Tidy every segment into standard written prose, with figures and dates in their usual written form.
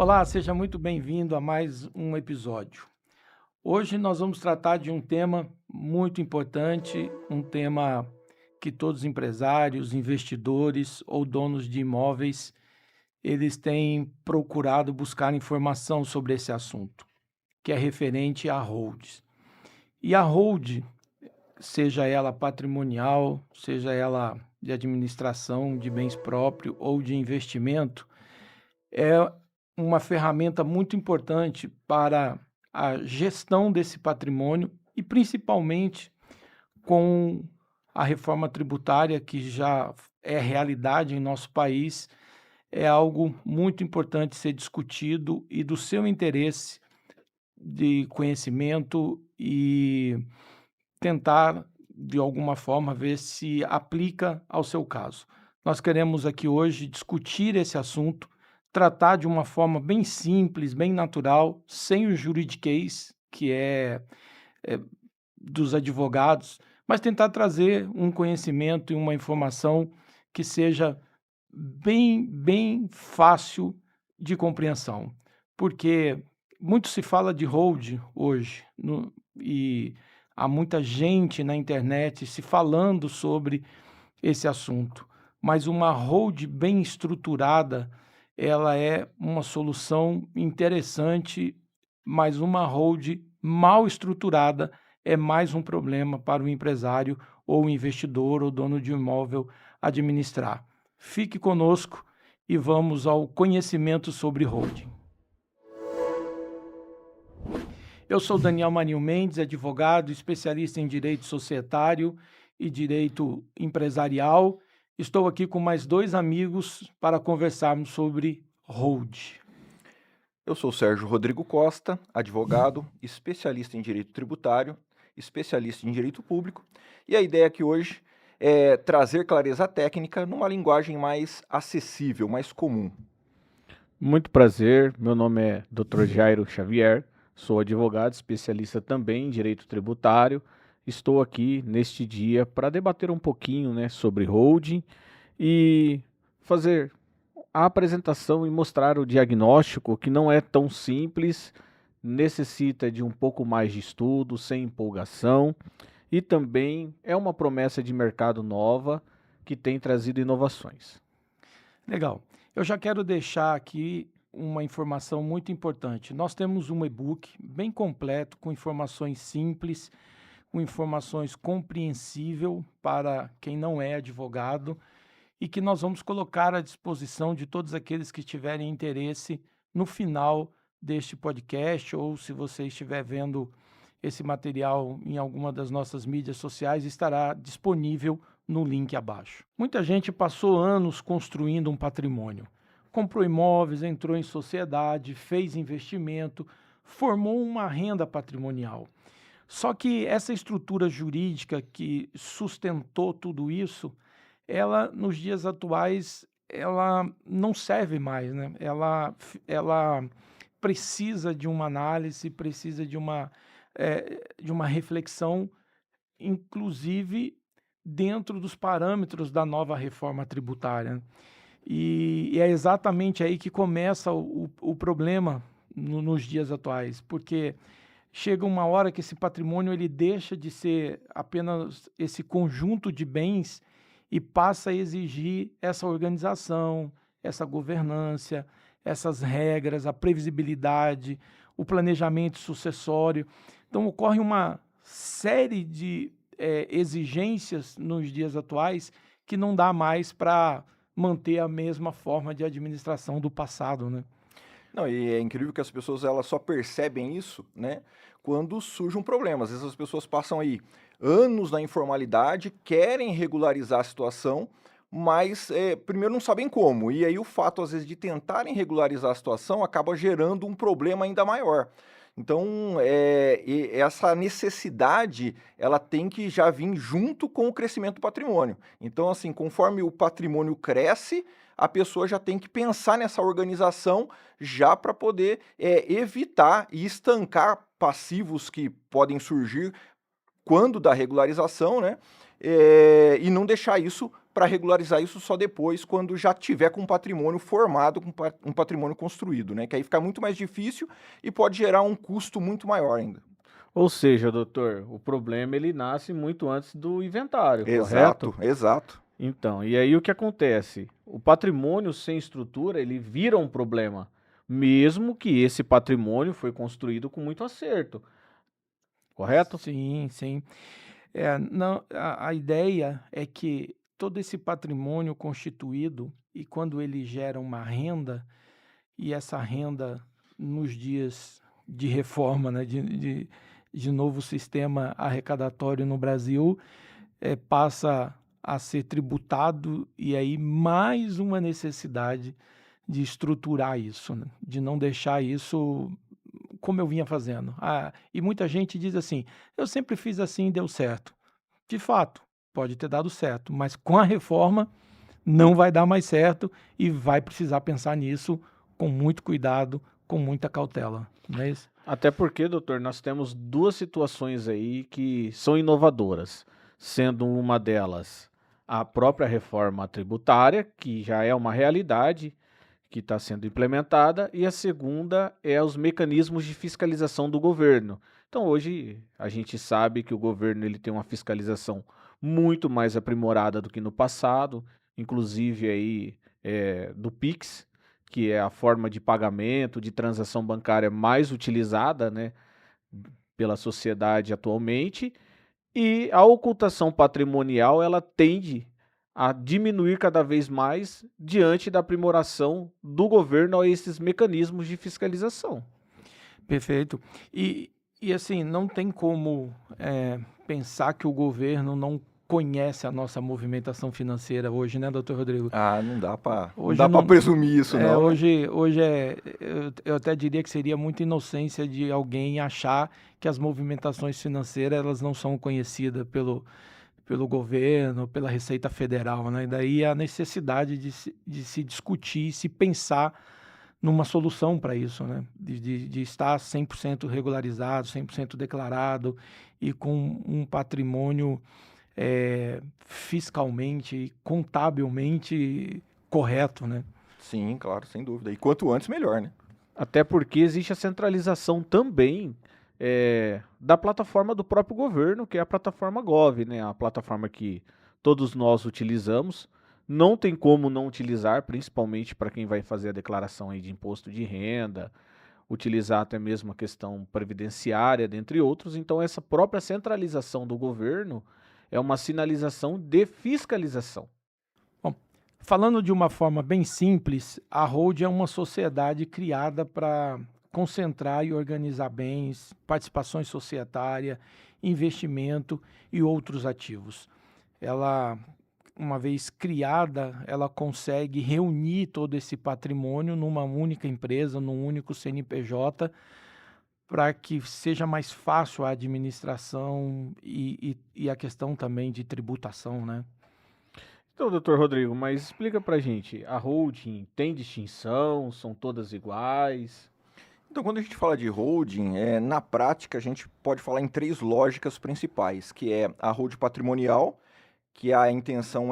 Olá, seja muito bem-vindo a mais um episódio. Hoje nós vamos tratar de um tema muito importante, um tema que todos os empresários, investidores ou donos de imóveis, eles têm procurado buscar informação sobre esse assunto, que é referente a holds. E a hold, seja ela patrimonial, seja ela de administração de bens próprios ou de investimento, é uma ferramenta muito importante para a gestão desse patrimônio e principalmente com a reforma tributária que já é realidade em nosso país, é algo muito importante ser discutido e do seu interesse de conhecimento e tentar, de alguma forma, ver se aplica ao seu caso. Nós queremos aqui hoje discutir esse assunto, tratar de uma forma bem simples, bem natural, sem o juridiquês, que é dos advogados, mas tentar trazer um conhecimento e uma informação que seja bem fácil de compreensão. Porque muito se fala de hold hoje, e há muita gente na internet se falando sobre esse assunto, mas uma hold bem estruturada, ela é uma solução interessante, mas uma hold mal estruturada é mais um problema para o empresário ou o investidor ou dono de um imóvel administrar. Fique conosco e vamos ao conhecimento sobre holding. Eu sou Daniel Marinho Mendes, advogado, especialista em direito societário e direito empresarial. Estou aqui com mais dois amigos para conversarmos sobre hold. Eu sou Sérgio Rodrigo Costa, advogado, especialista em direito tributário, especialista em direito público, e a ideia aqui hoje é trazer clareza técnica numa linguagem mais acessível, mais comum. Muito prazer, meu nome é Dr. Jairo Xavier, sou advogado, especialista também em direito tributário. Estou aqui neste dia para debater um pouquinho, sobre holding e fazer a apresentação e mostrar o diagnóstico, que não é tão simples, necessita de um pouco mais de estudo, sem empolgação, e também é uma promessa de mercado nova que tem trazido inovações. Legal. Eu já quero deixar aqui uma informação muito importante. Nós temos um e-book bem completo, com informações simples, com informações compreensível para quem não é advogado e que nós vamos colocar à disposição de todos aqueles que tiverem interesse no final deste podcast, ou se você estiver vendo esse material em alguma das nossas mídias sociais, estará disponível no link abaixo. Muita gente passou anos construindo um patrimônio. Comprou imóveis, entrou em sociedade, fez investimento, formou uma renda patrimonial. Só que essa estrutura jurídica que sustentou tudo isso, ela, nos dias atuais, ela não serve mais, né? Ela precisa de uma análise, precisa de uma reflexão, inclusive dentro dos parâmetros da nova reforma tributária. E é exatamente aí que começa o problema nos dias atuais, porque chega uma hora que esse patrimônio ele deixa de ser apenas esse conjunto de bens e passa a exigir essa organização, essa governança, essas regras, a previsibilidade, o planejamento sucessório. Então, ocorre uma série de exigências nos dias atuais que não dá mais para manter a mesma forma de administração do passado, né? Não, e é incrível que as pessoas elas só percebem isso, né, quando surge um problema. Às vezes as pessoas passam aí anos na informalidade, querem regularizar a situação, mas primeiro não sabem como. E aí o fato, às vezes, de tentarem regularizar a situação acaba gerando um problema ainda maior. Então, essa necessidade, ela tem que já vir junto com o crescimento do patrimônio. Então, assim, conforme o patrimônio cresce, a pessoa já tem que pensar nessa organização já para poder evitar e estancar passivos que podem surgir quando da regularização, né? E não deixar isso para regularizar isso só depois, quando já tiver com um patrimônio formado, com um patrimônio construído, né? Que aí fica muito mais difícil e pode gerar um custo muito maior ainda. Ou seja, doutor, o problema ele nasce muito antes do inventário, correto? Exato, exato. Então, e aí o que acontece? O patrimônio sem estrutura, ele vira um problema, mesmo que esse patrimônio foi construído com muito acerto, correto? Sim, sim. Não, a ideia é que todo esse patrimônio constituído, e quando ele gera uma renda, e essa renda nos dias de reforma, né, de novo sistema arrecadatório no Brasil, passa a ser tributado, e aí mais uma necessidade de estruturar isso, né, de não deixar isso como eu vinha fazendo. E muita gente diz assim: eu sempre fiz assim e deu certo. De fato, pode ter dado certo, mas com a reforma não vai dar mais certo e vai precisar pensar nisso com muito cuidado, com muita cautela, não é isso? Até porque, doutor, nós temos duas situações aí que são inovadoras, sendo uma delas a própria reforma tributária, que já é uma realidade, que está sendo implementada, e a segunda é os mecanismos de fiscalização do governo. Então, hoje a gente sabe que o governo ele tem uma fiscalização muito mais aprimorada do que no passado, inclusive aí do Pix, que é a forma de pagamento, de transação bancária mais utilizada, né, pela sociedade atualmente, e a ocultação patrimonial ela tende a diminuir cada vez mais diante da aprimoração do governo a esses mecanismos de fiscalização. Perfeito. E assim, não tem como pensar que o governo não conhece a nossa movimentação financeira hoje, né, doutor Rodrigo? Ah, não dá para Hoje não, presumir isso, não, né? hoje eu até diria que seria muita inocência de alguém achar que as movimentações financeiras elas não são conhecidas pelo governo, pela Receita Federal, né? E daí a necessidade de se discutir, se pensar numa solução para isso, né? De estar 100% regularizado, 100% declarado e com um patrimônio fiscalmente e contabilmente correto, né? Sim, claro, sem dúvida. E quanto antes, melhor, né? Até porque existe a centralização também da plataforma do próprio governo, que é a plataforma Gov, né? A plataforma que todos nós utilizamos. Não tem como não utilizar, principalmente para quem vai fazer a declaração aí de imposto de renda, utilizar até mesmo a questão previdenciária, dentre outros. Então, essa própria centralização do governo é uma sinalização de fiscalização. Bom, falando de uma forma bem simples, a Hold é uma sociedade criada para concentrar e organizar bens, participações societárias, investimento e outros ativos. Ela, uma vez criada, ela consegue reunir todo esse patrimônio numa única empresa, num único CNPJ, para que seja mais fácil a administração e a questão também de tributação, né? Então, doutor Rodrigo, mas explica pra gente, a holding tem distinção? São todas iguais? Então, quando a gente fala de holding, na prática a gente pode falar em três lógicas principais, que é a holding patrimonial, que a intenção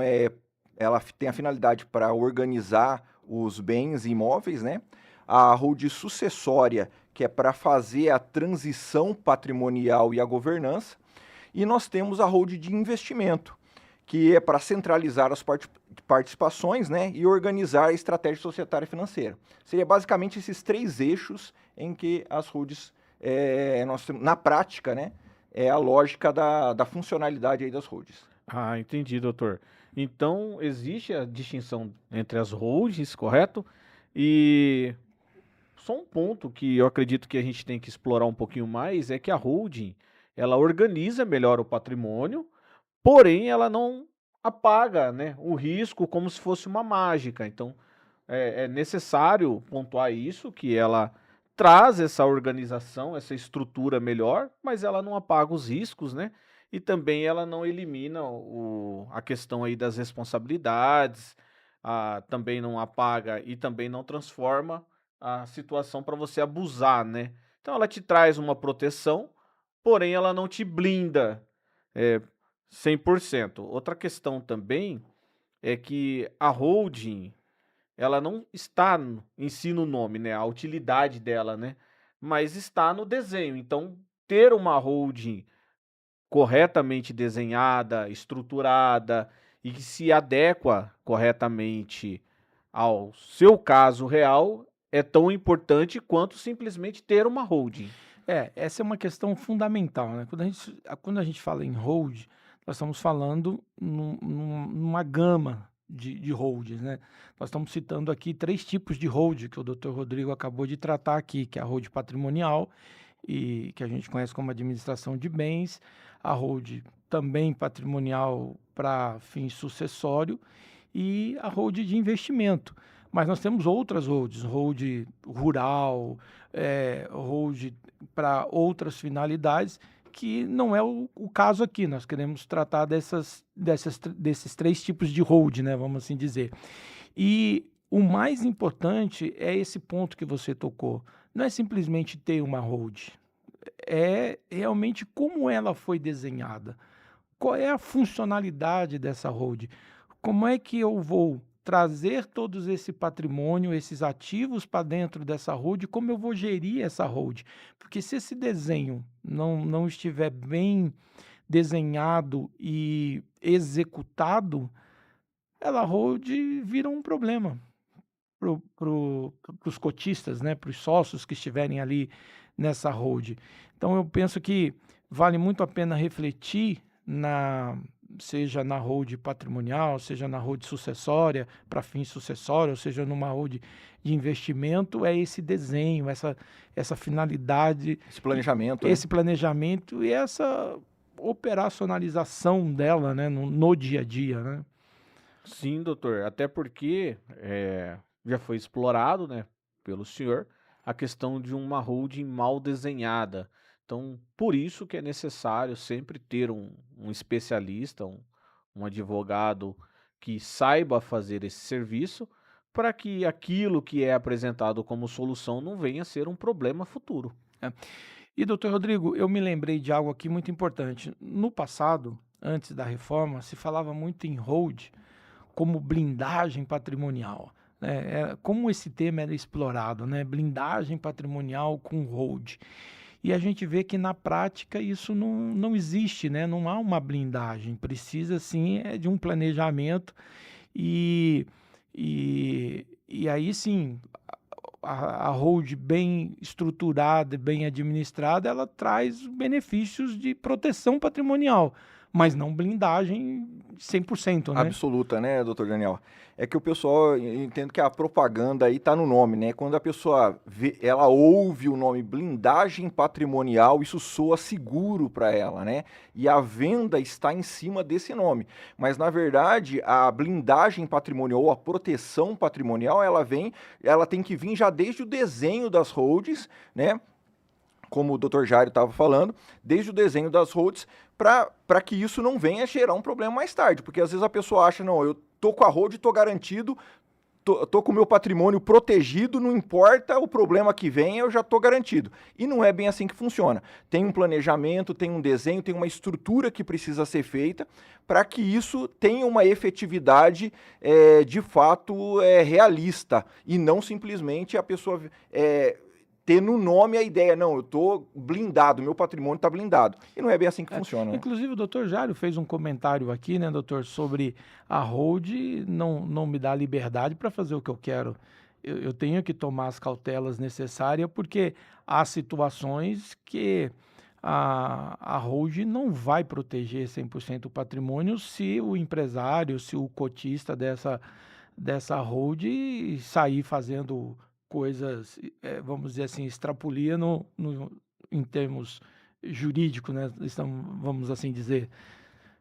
ela tem a finalidade para organizar os bens imóveis, né? A holding sucessória, que é para fazer a transição patrimonial e a governança. E nós temos a holding de investimento, que é para centralizar as participações, né, e organizar a estratégia societária e financeira. Seria basicamente esses três eixos em que as holdings, nós temos, na prática, né, é a lógica da funcionalidade aí das holdings. Ah, entendi, doutor. Então, existe a distinção entre as holdings, correto? E só um ponto que eu acredito que a gente tem que explorar um pouquinho mais é que a holding, ela organiza melhor o patrimônio, porém ela não apaga, né, o risco como se fosse uma mágica. Então, é necessário pontuar isso, que ela traz essa organização, essa estrutura melhor, mas ela não apaga os riscos, né? E também ela não elimina a questão aí das responsabilidades, também não apaga e também não transforma a situação para você abusar, né? Então ela te traz uma proteção, porém ela não te blinda 100%. Outra questão também é que a holding, ela não está em si no nome, né? A utilidade dela, né? Mas está no desenho. Então, ter uma holding corretamente desenhada, estruturada e que se adequa corretamente ao seu caso real é tão importante quanto simplesmente ter uma holding. Essa é uma questão fundamental, né? Quando a gente fala em hold, nós estamos falando numa gama de holds, né? Nós estamos citando aqui 3 tipos de hold que o Dr. Rodrigo acabou de tratar aqui, que é a hold patrimonial, e que a gente conhece como administração de bens, a hold também patrimonial para fins sucessório e a hold de investimento. Mas nós temos outras holds, hold rural, hold para outras finalidades, que não é o caso aqui. Nós queremos tratar desses 3 tipos de hold, né, vamos assim dizer. E o mais importante é esse ponto que você tocou. Não é simplesmente ter uma hold, é realmente como ela foi desenhada. Qual é a funcionalidade dessa hold? Como é que eu vou trazer todos esse patrimônio, esses ativos para dentro dessa hold? Como eu vou gerir essa hold? Porque se esse desenho não estiver bem desenhado e executado, ela hold vira um problema para os cotistas, né, para os sócios que estiverem ali nessa hold. Então eu penso que vale muito a pena refletir seja na hold patrimonial, seja na hold sucessória, para fins sucessórios, seja numa hold de investimento, é esse desenho, essa finalidade, Né? esse planejamento e essa operacionalização dela, né, no dia a dia, né? Sim, doutor. Até porque já foi explorado, né, pelo senhor, a questão de uma holding mal desenhada. Então, por isso que é necessário sempre ter um especialista, um advogado que saiba fazer esse serviço, para que aquilo que é apresentado como solução não venha a ser um problema futuro. E, doutor Rodrigo, eu me lembrei de algo aqui muito importante. No passado, antes da reforma, se falava muito em hold como blindagem patrimonial, né? Como esse tema era explorado, né? Blindagem patrimonial com hold. E a gente vê que na prática isso não existe, né? Não há uma blindagem. Precisa sim de um planejamento e, e aí sim a hold bem estruturada, bem administrada, ela traz benefícios de proteção patrimonial, mas não blindagem 100%, né? Absoluta, né, doutor Daniel? É que o pessoal, eu entendo que a propaganda aí tá no nome, né? Quando a pessoa vê, ela ouve o nome blindagem patrimonial, isso soa seguro para ela, né? E a venda está em cima desse nome. Mas na verdade, a blindagem patrimonial, ou a proteção patrimonial, ela tem que vir já desde o desenho das holds, né? Como o Dr. Jairo estava falando, desde o desenho das holds, para que isso não venha gerar um problema mais tarde. Porque às vezes a pessoa acha, não, eu tô com a hold, tô garantido, tô com o meu patrimônio protegido, não importa o problema que venha, eu já tô garantido. E não é bem assim que funciona. Tem um planejamento, tem um desenho, tem uma estrutura que precisa ser feita para que isso tenha uma efetividade de fato realista e não simplesmente a pessoa ter no nome a ideia, não, eu tô blindado, meu patrimônio está blindado. E não é bem assim que funciona. Né? Inclusive o doutor Jário fez um comentário aqui, né, doutor, sobre a hold não me dá liberdade para fazer o que eu quero. Eu tenho que tomar as cautelas necessárias, porque há situações que a hold não vai proteger 100% o patrimônio se o empresário, se o cotista dessa hold sair fazendo coisas, vamos dizer assim, extrapolia em termos jurídicos, né? Vamos assim dizer.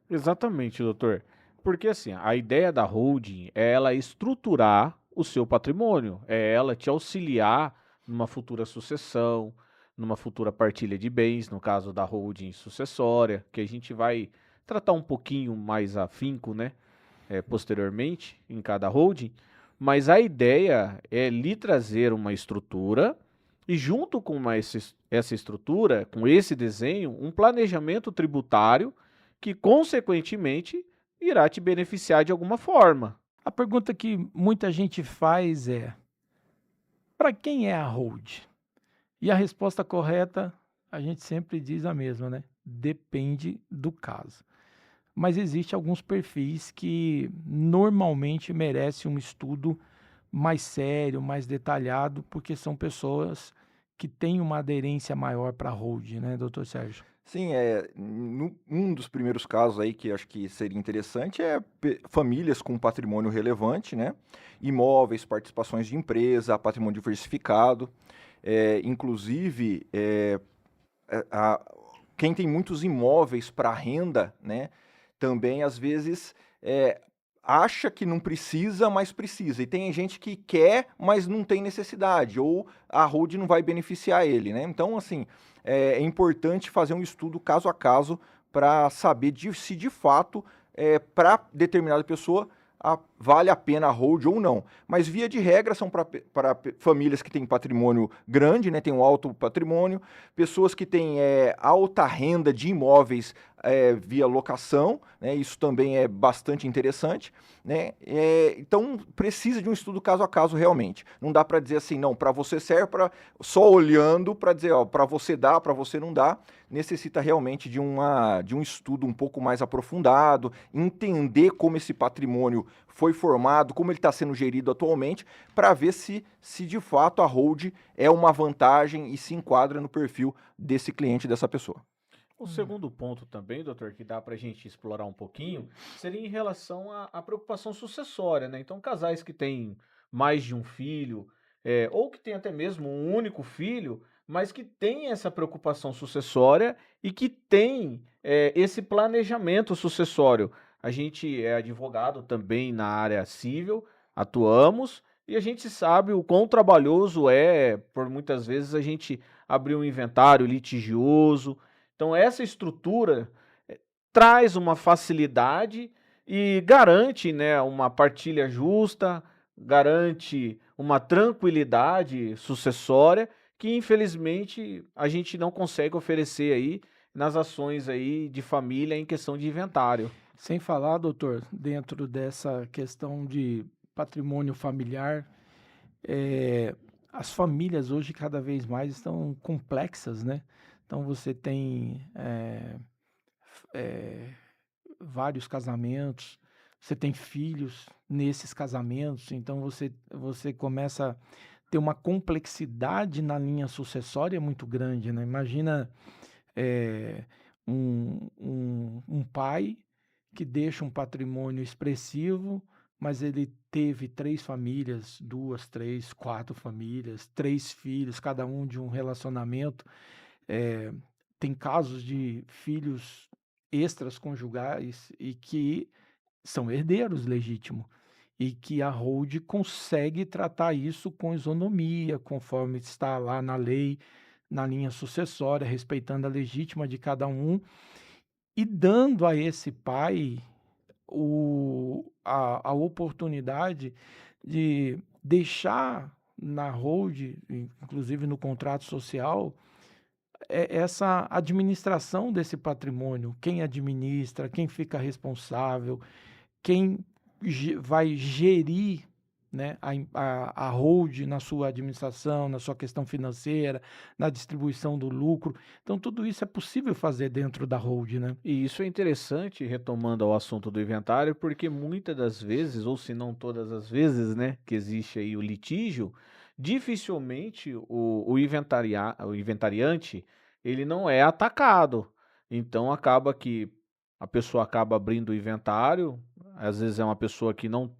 Exatamente, doutor. Porque assim, a ideia da holding é ela estruturar o seu patrimônio, é ela te auxiliar numa futura sucessão, numa futura partilha de bens, no caso da holding sucessória, que a gente vai tratar um pouquinho mais afinco, né, posteriormente em cada holding. Mas a ideia é lhe trazer uma estrutura e junto com essa estrutura, com esse desenho, um planejamento tributário que, consequentemente, irá te beneficiar de alguma forma. A pergunta que muita gente faz é: para quem é a hold? E a resposta correta, a gente sempre diz a mesma, né? Depende do caso. Mas existe alguns perfis que normalmente merecem um estudo mais sério, mais detalhado, porque são pessoas que têm uma aderência maior para hold, né, doutor Sérgio? Sim, um dos primeiros casos aí que acho que seria interessante é famílias com patrimônio relevante, né? Imóveis, participações de empresa, patrimônio diversificado. Inclusive, quem tem muitos imóveis para renda, né? Também às vezes acha que não precisa, mas precisa. E tem gente que quer, mas não tem necessidade, ou a hold não vai beneficiar ele, né? Então, assim, é importante fazer um estudo caso a caso para saber se de fato, para determinada pessoa, vale a pena a hold ou não. Mas, via de regra, são para famílias que têm patrimônio grande, né, tem um alto patrimônio, pessoas que têm alta renda de imóveis via locação, né, isso também é bastante interessante, né, então precisa de um estudo caso a caso realmente. Não dá para dizer assim, não, para você serve, só olhando para dizer, ó, para você dá, para você não dá. Necessita realmente de um estudo um pouco mais aprofundado, entender como esse patrimônio foi formado, como ele está sendo gerido atualmente, para ver se de fato a hold é uma vantagem e se enquadra no perfil desse cliente, dessa pessoa. O segundo ponto também, doutor, que dá para a gente explorar um pouquinho, seria em relação à preocupação sucessória, né? Então, casais que têm mais de um filho, ou que têm até mesmo um único filho, mas que têm essa preocupação sucessória e que têm esse planejamento sucessório. A gente é advogado também na área civil, atuamos, e a gente sabe o quão trabalhoso por muitas vezes, a gente abrir um inventário litigioso. Então, essa estrutura traz uma facilidade e garante, né, uma partilha justa, garante uma tranquilidade sucessória que, infelizmente, a gente não consegue oferecer aí nas ações aí de família em questão de inventário. Sem falar, doutor, dentro dessa questão de patrimônio familiar, eh, as famílias hoje cada vez mais estão complexas, né? Então você tem eh, vários casamentos, você tem filhos nesses casamentos, então você começa a ter uma complexidade na linha sucessória muito grande, né? Imagina eh, um pai que deixa um patrimônio expressivo, mas ele teve 3 famílias, 2, 3, 4 famílias, 3 filhos, cada um de um relacionamento. Eh, Tem casos de filhos extraconjugais e que são herdeiros legítimos, e que a hold consegue tratar isso com isonomia, conforme está lá na lei, na linha sucessória, respeitando a legítima de cada um e dando a esse pai a oportunidade de deixar na hold, inclusive no contrato social, essa administração desse patrimônio, quem administra, quem fica responsável, quem vai gerir, né, a hold na sua administração, na sua questão financeira, na distribuição do lucro. Então, tudo isso é possível fazer dentro da hold, né? E isso é interessante, retomando ao assunto do inventário, porque muitas das vezes, ou se não todas as vezes, né, que existe aí o litígio, dificilmente o inventariante, ele não é atacado. Então acaba que a pessoa acaba abrindo o inventário, às vezes é uma pessoa que não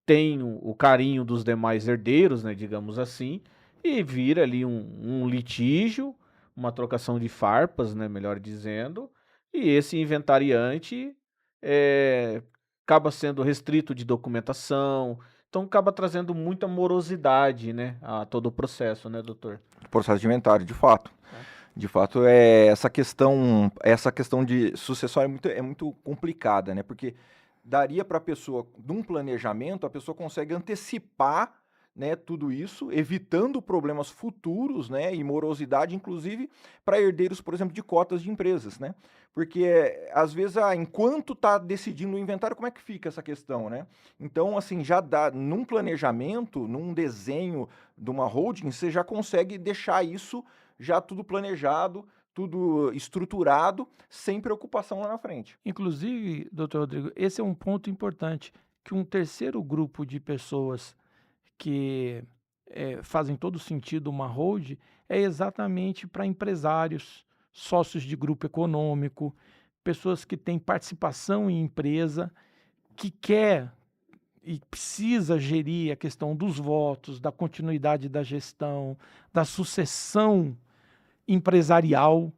tem o carinho dos demais herdeiros, né, digamos assim, e vira ali um litígio, uma trocação de farpas, né, melhor dizendo, e esse inventariante eh, acaba sendo restrito de documentação, então acaba trazendo muita morosidade, né, a todo o processo, né, doutor? Processo de inventário, de fato. De fato, essa questão de sucessório é muito complicada, né? Porque daria para a pessoa, num planejamento, a pessoa consegue antecipar né, tudo isso, evitando problemas futuros, né, e morosidade, inclusive para herdeiros, por exemplo, de cotas de empresas, né? Porque às vezes, enquanto está decidindo o inventário, como é que fica essa questão, né? Então, assim, já dá num planejamento, num desenho de uma holding, você já consegue deixar isso já tudo planejado, tudo estruturado, sem preocupação lá na frente. Inclusive, doutor Rodrigo, esse é um ponto importante, que um terceiro grupo de pessoas que fazem todo sentido uma hold é exatamente para empresários, sócios de grupo econômico, pessoas que têm participação em empresa, que quer e precisa gerir a questão dos votos, da continuidade da gestão, da sucessão empresarial.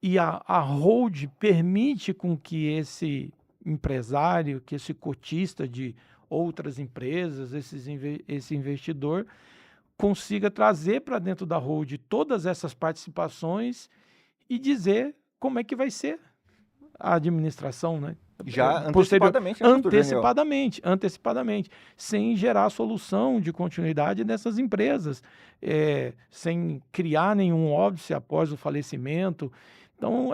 E a hold permite com que esse empresário, que esse cotista de outras empresas, esse investidor, consiga trazer para dentro da hold todas essas participações e dizer como é que vai ser a administração, né? Já Posterior, antecipadamente, né, doutor Janiel? antecipadamente, sem gerar solução de continuidade dessas empresas, sem criar nenhum óbice após o falecimento. Então,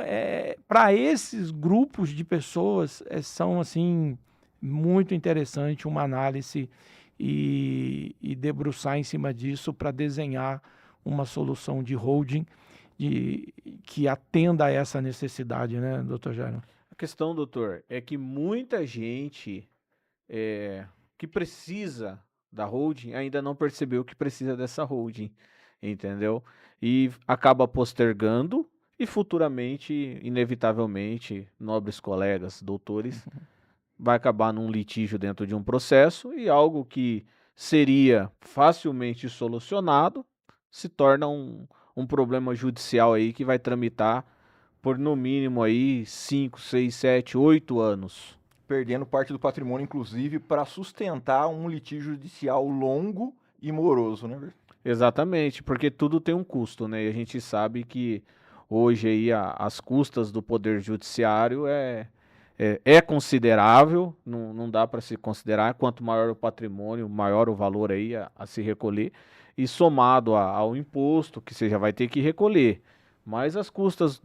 para esses grupos de pessoas, são assim muito interessante uma análise e debruçar em cima disso para desenhar uma solução de holding que atenda a essa necessidade, né, doutor Jairo? A questão, doutor, é que muita gente que precisa da holding ainda não percebeu que precisa dessa holding, entendeu? E acaba postergando e futuramente, inevitavelmente, nobres colegas, doutores, vai acabar num litígio dentro de um processo e algo que seria facilmente solucionado se torna um problema judicial aí que vai tramitar por no mínimo aí 5, 6, 7, 8 anos. Perdendo parte do patrimônio, inclusive, para sustentar um litígio judicial longo e moroso, né? Exatamente, porque tudo tem um custo, né? E a gente sabe que hoje aí as custas do poder judiciário é considerável, não dá para se considerar. Quanto maior o patrimônio, maior o valor aí a se recolher, e somado ao imposto que você já vai ter que recolher, mais as custas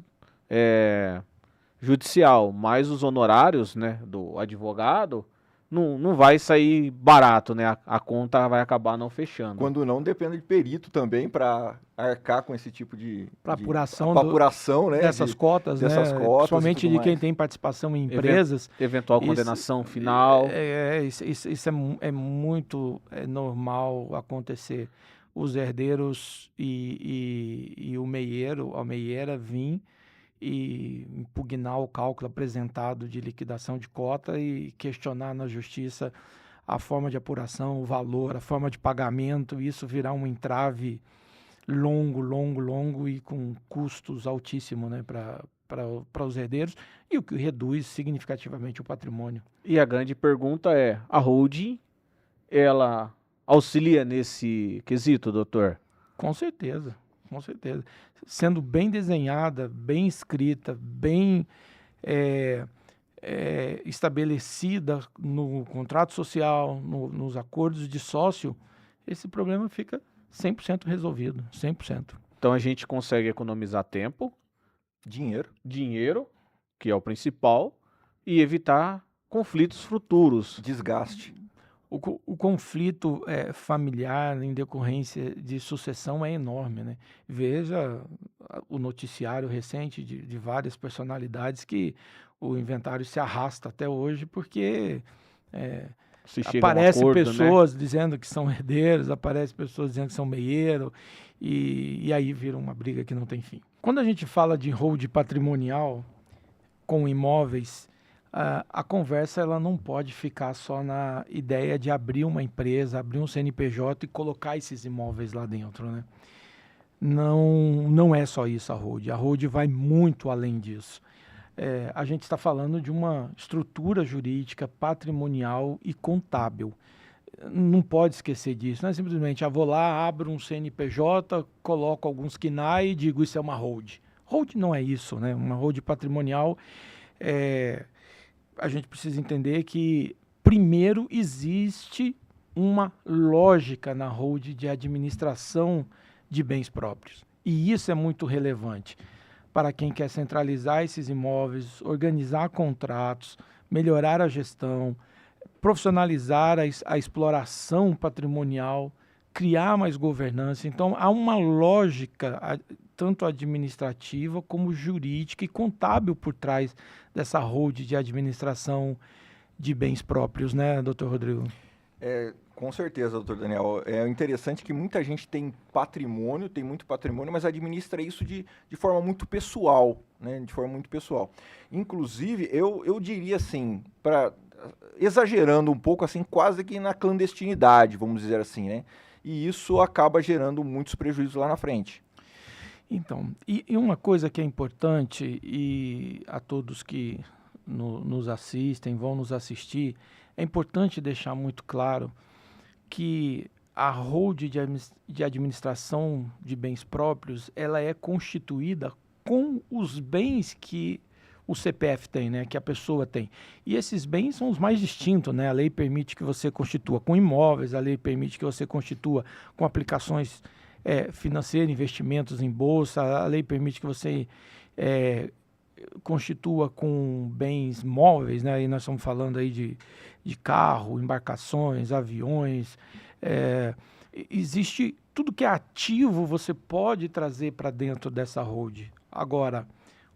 judicial, mais os honorários, né, do advogado, não vai sair barato, né? A conta vai acabar não fechando. Quando não, depende de perito também para arcar com esse tipo de apuração, né, dessas cotas, dessas né? cotas, Principalmente de quem tem participação em empresas. Eventual condenação final. Isso é muito normal acontecer. Os herdeiros e o meieiro, a meieira vir e impugnar o cálculo apresentado de liquidação de cota e questionar na justiça a forma de apuração, o valor, a forma de pagamento, isso virar um entrave longo e com custos altíssimos, né, para os herdeiros, e o que reduz significativamente o patrimônio. E a grande pergunta é, a holding, ela auxilia nesse quesito, doutor? Com certeza. Sendo bem desenhada, bem escrita, bem estabelecida no contrato social, nos acordos de sócio, esse problema fica 100% resolvido, 100%. Então a gente consegue economizar tempo, dinheiro, que é o principal, e evitar conflitos futuros. Desgaste. O conflito familiar em decorrência de sucessão é enorme, né? Veja o noticiário recente de várias personalidades que o inventário se arrasta até hoje porque aparecem pessoas, né, dizendo que são herdeiros, aparecem pessoas dizendo que são meieiro e aí vira uma briga que não tem fim. Quando a gente fala de hold patrimonial com imóveis, a conversa ela não pode ficar só na ideia de abrir uma empresa, abrir um CNPJ e colocar esses imóveis lá dentro, né? Não é só isso a hold. A hold vai muito além disso. A gente está falando de uma estrutura jurídica, patrimonial e contábil. Não pode esquecer disso. Não é simplesmente, vou lá, abro um CNPJ, coloco alguns KNAI e digo isso é uma hold. Hold não é isso, né? Uma hold patrimonial a gente precisa entender que primeiro existe uma lógica na holding de administração de bens próprios. E isso é muito relevante para quem quer centralizar esses imóveis, organizar contratos, melhorar a gestão, profissionalizar a exploração patrimonial, criar mais governança. Então, há uma lógica, tanto administrativa como jurídica e contábil por trás dessa holding de administração de bens próprios, né, doutor Rodrigo? Com certeza, doutor Daniel. É interessante que muita gente tem patrimônio, tem muito patrimônio, mas administra isso de forma muito pessoal, né? De forma muito pessoal. Inclusive, eu diria assim, exagerando um pouco, assim, quase que na clandestinidade, vamos dizer assim, né? E isso acaba gerando muitos prejuízos lá na frente. Então, e uma coisa que é importante, e a todos que nos assistem, vão nos assistir, é importante deixar muito claro que a holding de administração de bens próprios, ela é constituída com os bens que o CPF tem, né, que a pessoa tem. E esses bens são os mais distintos, né? A lei permite que você constitua com imóveis, a lei permite que você constitua com aplicações financeiras, investimentos em bolsa, a lei permite que você constitua com bens móveis, né? E nós estamos falando aí de carro, embarcações, aviões. Existe tudo que é ativo, você pode trazer para dentro dessa holding. Agora,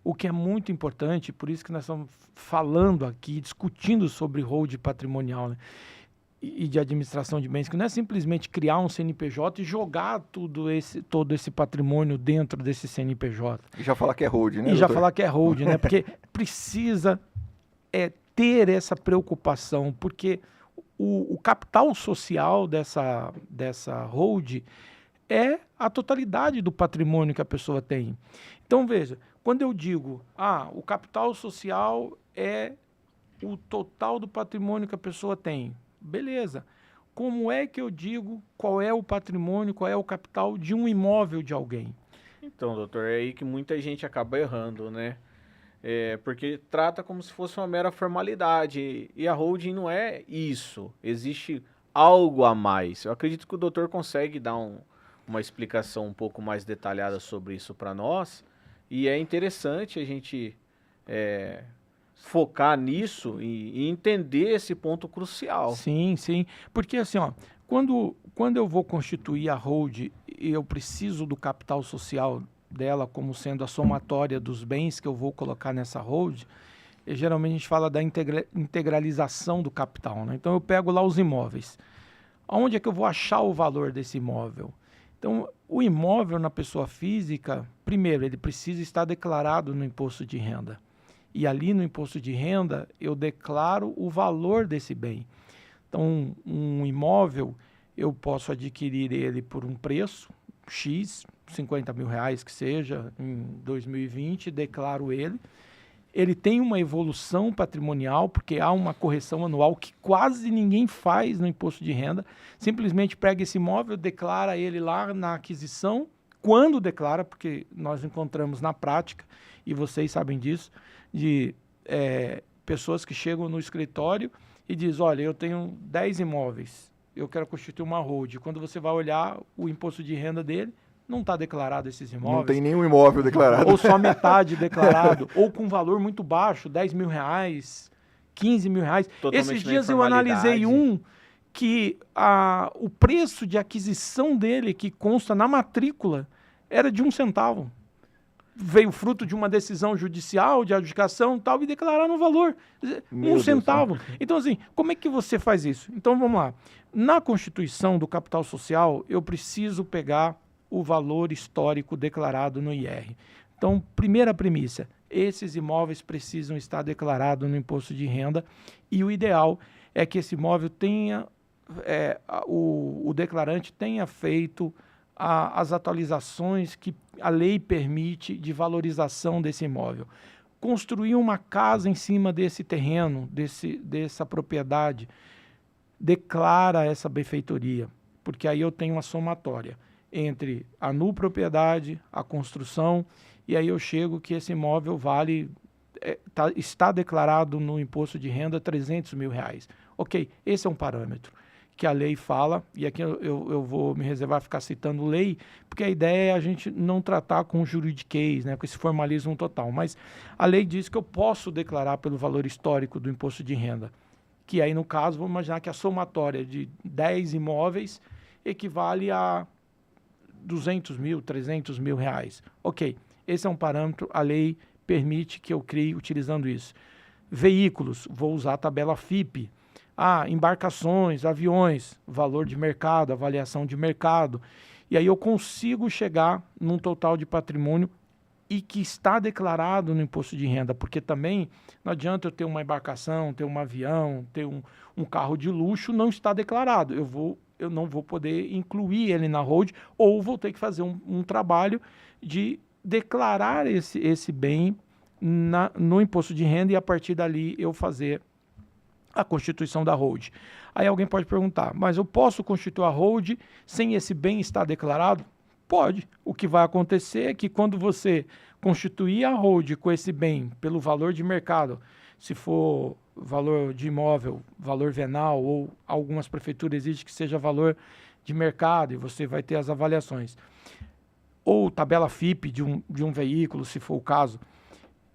o que é muito importante, por isso que nós estamos falando aqui, discutindo sobre holding patrimonial, né, e de administração de bens, que não é simplesmente criar um CNPJ e jogar todo esse patrimônio dentro desse CNPJ. E já falar que é holding, né, E doutor? já falar que é holding, né? Porque precisa ter essa preocupação, porque o capital social dessa holding é a totalidade do patrimônio que a pessoa tem. Então, veja, quando eu digo, o capital social é o total do patrimônio que a pessoa tem, beleza. Como é que eu digo qual é o patrimônio, qual é o capital de um imóvel de alguém? Então, doutor, é aí que muita gente acaba errando, né? Porque trata como se fosse uma mera formalidade, e a holding não é isso, existe algo a mais. Eu acredito que o doutor consegue dar uma explicação um pouco mais detalhada sobre isso para nós, e é interessante a gente focar nisso e entender esse ponto crucial. Sim, sim, porque assim, quando eu vou constituir a holding, eu preciso do capital social dela como sendo a somatória dos bens que eu vou colocar nessa holding. E geralmente a gente fala da integralização do capital, né? Então eu pego lá os imóveis. Aonde é que eu vou achar o valor desse imóvel? Então, o imóvel na pessoa física, primeiro, ele precisa estar declarado no imposto de renda. E ali no imposto de renda, eu declaro o valor desse bem. Então, um imóvel, eu posso adquirir ele por um preço X, 50 mil reais que seja, em 2020, declaro ele. Ele tem uma evolução patrimonial, porque há uma correção anual que quase ninguém faz no imposto de renda. Simplesmente pega esse imóvel, declara ele lá na aquisição, quando declara, porque nós encontramos na prática, e vocês sabem disso, de pessoas que chegam no escritório e dizem, olha, eu tenho 10 imóveis, eu quero constituir uma holding. Quando você vai olhar o imposto de renda dele, não está declarado esses imóveis. Não tem nenhum imóvel declarado. Ou só metade declarado, ou com valor muito baixo, 10 mil reais, 15 mil reais. Totalmente Esses dias eu analisei um que o preço de aquisição dele, que consta na matrícula, era de 1 centavo. Veio fruto de uma decisão judicial, de adjudicação e tal, e declararam o valor, 1 centavo. Então, assim, como é que você faz isso? Então, vamos lá. Na Constituição do Capital Social, eu preciso pegar o valor histórico declarado no IR. Então, primeira premissa, esses imóveis precisam estar declarados no imposto de renda, e o ideal é que esse imóvel tenha, o declarante tenha feito as atualizações que a lei permite de valorização desse imóvel. Construir uma casa em cima desse terreno, dessa propriedade, declara essa benfeitoria, porque aí eu tenho uma somatória entre a propriedade, a construção, e aí eu chego que esse imóvel está declarado no imposto de renda 300 mil reais. Ok, esse é um parâmetro que a lei fala, e aqui eu vou me reservar a ficar citando lei, porque a ideia é a gente não tratar com juridiquês, né, com esse formalismo total, mas a lei diz que eu posso declarar pelo valor histórico do imposto de renda, que aí no caso, vamos imaginar que a somatória de 10 imóveis equivale a 200 mil, 300 mil reais. Ok, esse é um parâmetro, a lei permite que eu crie utilizando isso. Veículos, vou usar a tabela FIPE. Embarcações, aviões, valor de mercado, avaliação de mercado. E aí eu consigo chegar num total de patrimônio e que está declarado no imposto de renda, porque também não adianta eu ter uma embarcação, ter um avião, ter um carro de luxo, não está declarado. Eu não vou poder incluir ele na holding, ou vou ter que fazer um trabalho de declarar esse bem no imposto de renda e a partir dali eu fazer a constituição da holding. Aí alguém pode perguntar, mas eu posso constituir a holding sem esse bem estar declarado? Pode. O que vai acontecer é que quando você constituir a holding com esse bem pelo valor de mercado, se for valor de imóvel, valor venal, ou algumas prefeituras exigem que seja valor de mercado e você vai ter as avaliações, ou tabela FIPE de um veículo, se for o caso,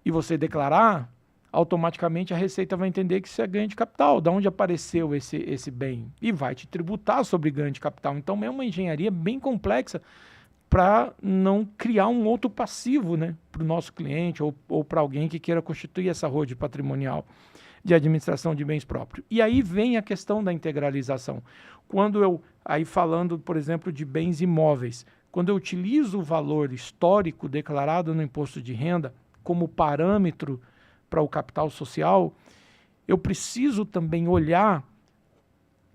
e você declarar, automaticamente a Receita vai entender que isso é ganho de capital, de onde apareceu esse bem, e vai te tributar sobre ganho de capital. Então é uma engenharia bem complexa para não criar um outro passivo, né, para o nosso cliente ou para alguém que queira constituir essa holding patrimonial de administração de bens próprios. E aí vem a questão da integralização. Aí falando, por exemplo, de bens imóveis, quando eu utilizo o valor histórico declarado no imposto de renda como parâmetro para o capital social, eu preciso também olhar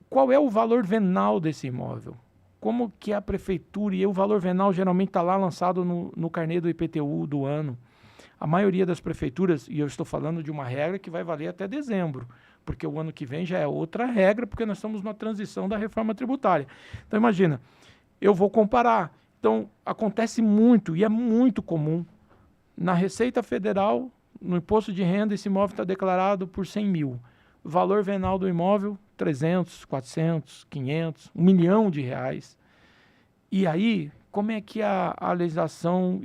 qual é o valor venal desse imóvel. Como que é a prefeitura, e o valor venal geralmente está lá lançado no carnê do IPTU do ano. A maioria das prefeituras, e eu estou falando de uma regra que vai valer até dezembro, porque o ano que vem já é outra regra, porque nós estamos na transição da reforma tributária. Então imagina, eu vou comparar. Então acontece muito, e é muito comum, na Receita Federal, no imposto de renda, esse imóvel está declarado por 100 mil. O valor venal do imóvel, 300, 400, 500, 1 milhão de reais. E aí, como é que a legislação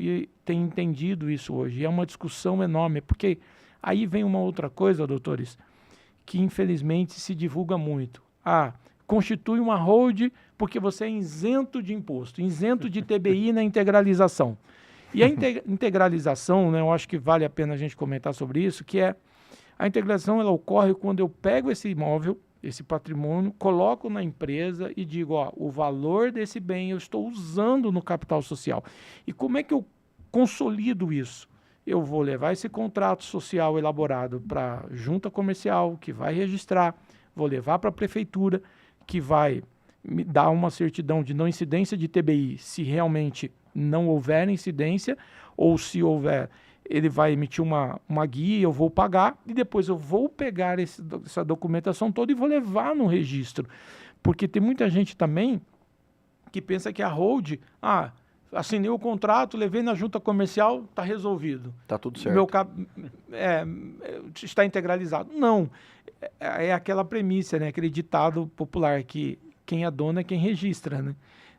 tem entendido isso hoje? É uma discussão enorme, porque aí vem uma outra coisa, doutores, que infelizmente se divulga muito. Constitui uma holding porque você é isento de imposto, isento de TBI na integralização. E a integralização, né, eu acho que vale a pena a gente comentar sobre isso, que é a integração, ela ocorre quando eu pego esse imóvel, esse patrimônio, coloco na empresa e digo, o valor desse bem eu estou usando no capital social. E como é que eu consolido isso? Eu vou levar esse contrato social elaborado para a junta comercial, que vai registrar, vou levar para a prefeitura, que vai me dar uma certidão de não incidência de TBI, se realmente não houver incidência, ou se houver, ele vai emitir uma guia, eu vou pagar, e depois eu vou pegar essa documentação toda e vou levar no registro. Porque tem muita gente também que pensa que a holding, assinei o contrato, levei na junta comercial, está resolvido. Está tudo certo. Está integralizado. Não, é aquela premissa, né, aquele ditado popular que quem é dono é quem registra, né?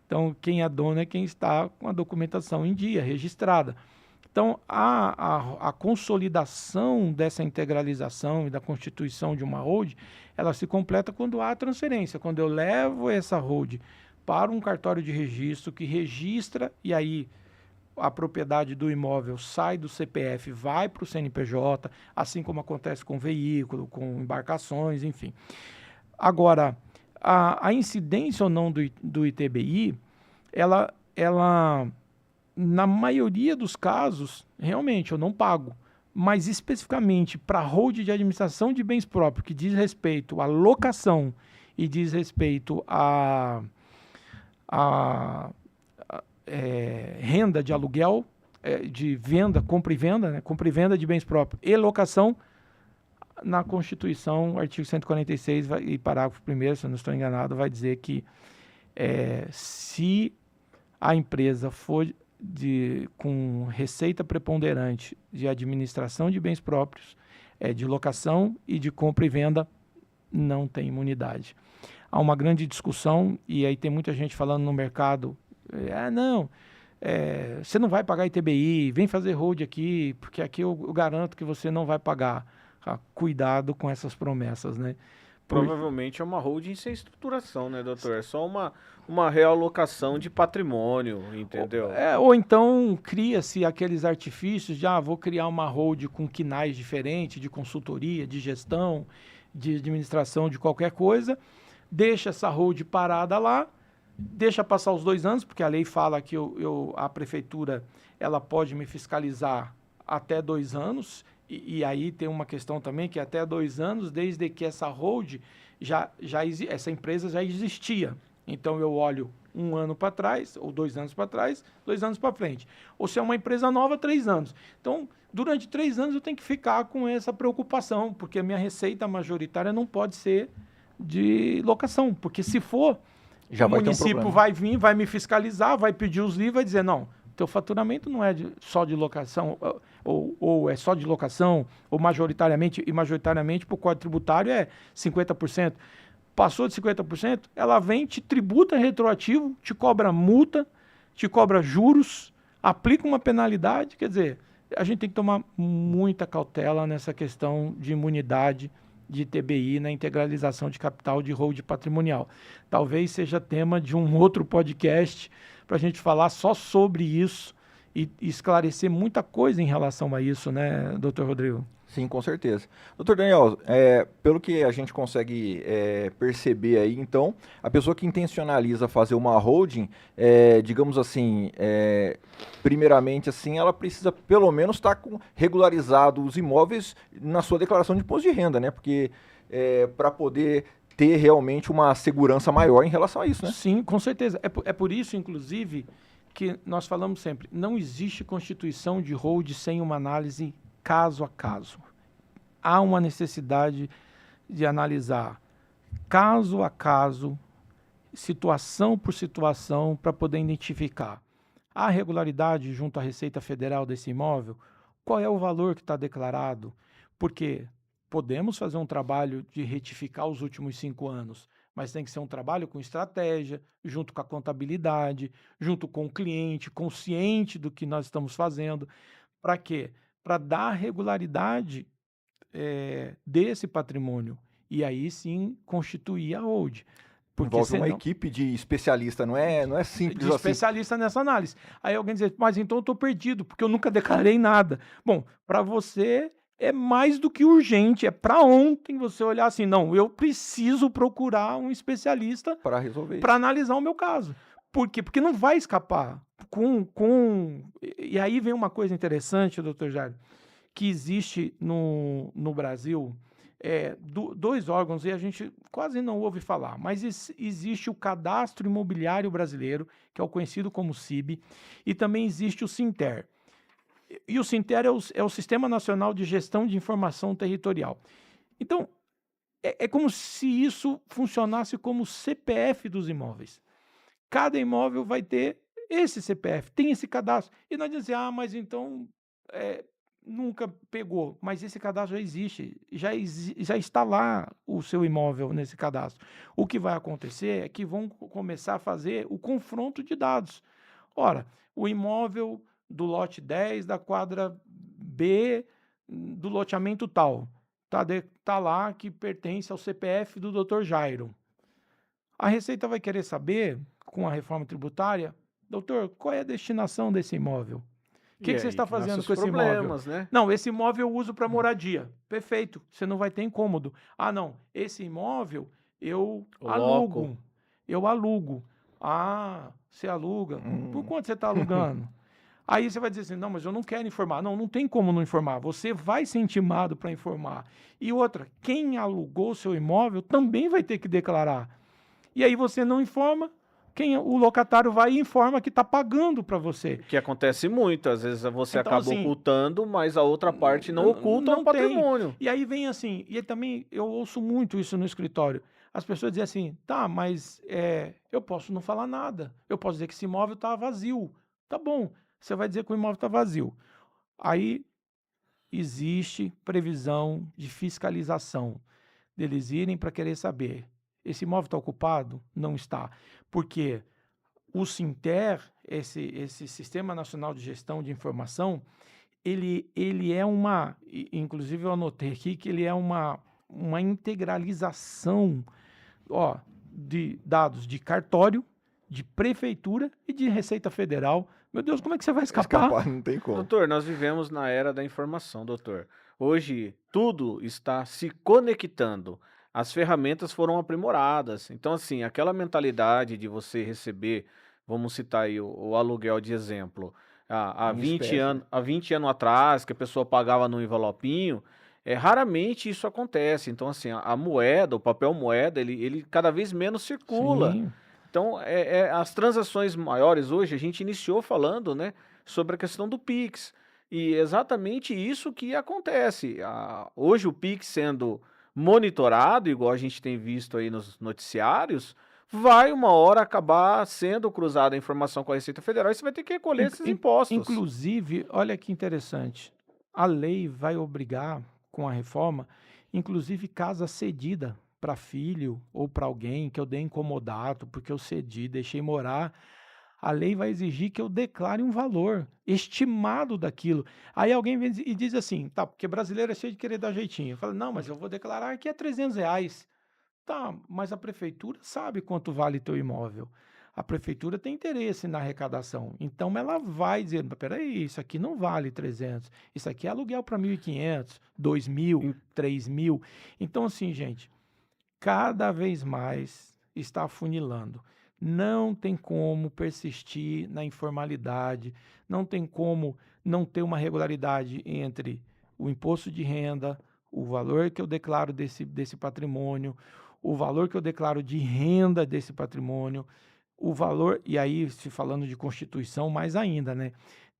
Então, quem é dono é quem está com a documentação em dia, registrada. Então, a consolidação dessa integralização e da constituição de uma holding, ela se completa quando há a transferência, quando eu levo essa holding para um cartório de registro que registra, e aí a propriedade do imóvel sai do CPF, vai para o CNPJ, assim como acontece com veículo, com embarcações, enfim. Agora, a incidência ou não do ITBI, ela, na maioria dos casos, realmente eu não pago, mas especificamente para holding de administração de bens próprios, que diz respeito à locação e diz respeito à renda de aluguel, de venda, compra e venda, né? Compra e venda de bens próprios e locação, na Constituição, artigo 146 e parágrafo 1º, se eu não estou enganado, vai dizer que se a empresa for com receita preponderante de administração de bens próprios, de locação e de compra e venda, não tem imunidade. há uma grande discussão, e aí tem muita gente falando no mercado, não, você não vai pagar ITBI, vem fazer hold aqui, porque aqui eu garanto que você não vai pagar. Cuidado com essas promessas, né? Provavelmente é uma holding sem estruturação, né, doutor? É só uma realocação de patrimônio, entendeu? Ou então cria-se aqueles artifícios de, vou criar uma hold com quinais diferentes, de consultoria, de gestão, de administração de qualquer coisa, deixa essa hold parada lá, deixa passar os 2 anos, porque a lei fala que a prefeitura ela pode me fiscalizar até 2 anos, e aí tem uma questão também que até 2 anos, desde que essa hold, essa empresa já existia. Então eu olho 1 ano para trás, ou 2 anos para trás, 2 anos para frente. Ou se é uma empresa nova, 3 anos. Então, durante 3 anos eu tenho que ficar com essa preocupação, porque a minha receita majoritária não pode ser de locação, porque se for, Já o vai ter um município problema. vai vir, vai me fiscalizar, vai pedir os livros, vai dizer, não, teu faturamento não é só de locação, ou é só de locação, ou majoritariamente para o Código Tributário é 50%. Passou de 50%, ela vem, te tributa retroativo, te cobra multa, te cobra juros, aplica uma penalidade, quer dizer, a gente tem que tomar muita cautela nessa questão de imunidade de TBI na integralização de capital de hold patrimonial. Talvez seja tema de um outro podcast para a gente falar só sobre isso e esclarecer muita coisa em relação a isso, né, doutor Rodrigo? Sim, com certeza. Doutor Daniel, pelo que a gente consegue perceber aí, então, a pessoa que intencionaliza fazer uma holding, digamos assim, primeiramente assim, ela precisa pelo menos estar regularizado os imóveis na sua declaração de imposto de renda, né? Porque para poder ter realmente uma segurança maior em relação a isso, né? Sim, com certeza. É por isso, inclusive, que nós falamos sempre, não existe constituição de hold sem uma análise caso a caso. Há uma necessidade de analisar caso a caso, situação por situação, para poder identificar a regularidade junto à Receita Federal desse imóvel, qual é o valor que está declarado, porque podemos fazer um trabalho de retificar os últimos 5 anos, mas tem que ser um trabalho com estratégia, junto com a contabilidade, junto com o cliente, consciente do que nós estamos fazendo. Para quê? Para dar regularidade desse patrimônio. E aí sim constituir a hold. Porque Envolve senão, uma equipe de especialista, não é simples de assim. especialista nessa análise. Aí alguém diz, mas então eu estou perdido, porque eu nunca declarei nada. Bom, para você é mais do que urgente, é para ontem você olhar assim, não, eu preciso procurar um especialista Para resolver isso. para analisar o meu caso. Por quê? Porque não vai escapar. E aí vem uma coisa interessante, doutor Jair, que existe no Brasil, 2 órgãos, e a gente quase não ouve falar, mas existe o Cadastro Imobiliário Brasileiro, que é o conhecido como CIB, e também existe o SINTER. E o SINTER é o Sistema Nacional de Gestão de Informação Territorial. Então, é como se isso funcionasse como CPF dos imóveis. Cada imóvel vai ter esse CPF, tem esse cadastro. E nós dizemos, mas então nunca pegou. Mas esse cadastro já existe, já está lá o seu imóvel nesse cadastro. O que vai acontecer é que vão começar a fazer o confronto de dados. Ora, o imóvel do lote 10 da quadra B do loteamento tal, tá lá que pertence ao CPF do Dr. Jairo. A Receita vai querer saber, com a reforma tributária, doutor, qual é a destinação desse imóvel? O que você está fazendo com esse imóvel? Né? Não, esse imóvel eu uso para moradia. Perfeito, você não vai ter incômodo. Ah, não, esse imóvel eu alugo. Eu alugo. Ah, você aluga. Por quanto você está alugando? Aí você vai dizer assim, não, mas eu não quero informar. Não, não tem como não informar. Você vai ser intimado para informar. E outra, quem alugou seu imóvel também vai ter que declarar. E aí você não informa, o locatário vai e informa que está pagando para você. Que acontece muito, às vezes você Então, acaba assim, ocultando, mas a outra parte não oculta o patrimônio. E aí vem assim, e também eu ouço muito isso no escritório. As pessoas dizem assim, tá, mas eu posso não falar nada. Eu posso dizer que esse imóvel está vazio. Tá bom, você vai dizer que o imóvel está vazio. Aí existe previsão de fiscalização, deles irem para querer saber. esse imóvel está ocupado? Não está. Porque o Sinter, esse Sistema Nacional de Gestão de Informação, ele é inclusive eu anotei aqui que ele é uma integralização, ó, de dados de cartório, de prefeitura e de Receita Federal. Meu Deus, como é que você vai escapar? Não tem como. Doutor, nós vivemos na era da informação, doutor. Hoje, tudo está se conectando. As ferramentas foram aprimoradas. Então, assim, aquela mentalidade de você receber, vamos citar aí o aluguel de exemplo, há Em 20 espécie, anos, há 20 anos atrás, que a pessoa pagava no envelopinho, raramente isso acontece. Então, assim, a moeda, o papel moeda, ele cada vez menos circula. Sim. Então, as transações maiores hoje, a gente iniciou falando, né, sobre a questão do Pix. E exatamente isso que acontece. Hoje o Pix sendo monitorado, igual a gente tem visto aí nos noticiários, vai uma hora acabar sendo cruzada a informação com a Receita Federal e você vai ter que recolher esses impostos. Inclusive, olha que interessante, a lei vai obrigar, com a reforma, inclusive casa cedida para filho ou para alguém que eu dei incomodado, porque eu cedi, deixei morar, a lei vai exigir que eu declare um valor estimado daquilo. Aí alguém vem e diz assim, tá, porque brasileiro é cheio de querer dar jeitinho. Eu falo, não, mas eu vou declarar que é R$300. Tá, mas a prefeitura sabe quanto vale teu imóvel. A prefeitura tem interesse na arrecadação. Então ela vai dizer, peraí, isso aqui não vale 300. Isso aqui é aluguel para 1.500, 2.000, 3.000. Então assim, gente, cada vez mais está afunilando. Não tem como persistir na informalidade, não tem como não ter uma regularidade entre o imposto de renda, o valor que eu declaro desse patrimônio, o valor que eu declaro de renda desse patrimônio, o valor, e aí se falando de Constituição, mais ainda, né?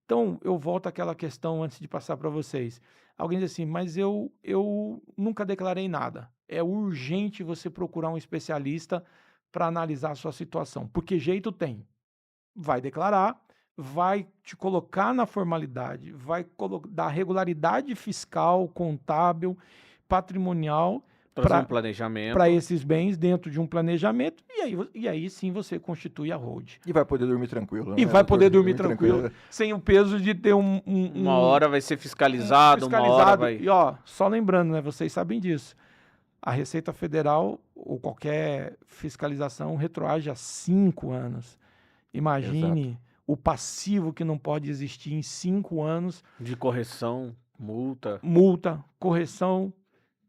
Então, eu volto àquela questão antes de passar para vocês. Alguém diz assim, mas eu nunca declarei nada. É urgente você procurar um especialista para analisar a sua situação, porque jeito tem. Vai declarar, vai te colocar na formalidade, vai dar regularidade fiscal, contábil, patrimonial Trazer um planejamento para esses bens dentro de um planejamento, e aí sim você constitui a hold. E vai poder dormir tranquilo. E né, vai doutor? poder dormir tranquilo, sem o peso de ter uma hora vai ser fiscalizado, uma hora vai... E ó, só lembrando, né, vocês sabem disso, a Receita Federal ou qualquer fiscalização retroage a 5 anos. Imagine o passivo que não pode existir em 5 anos. De correção, multa. Multa, correção,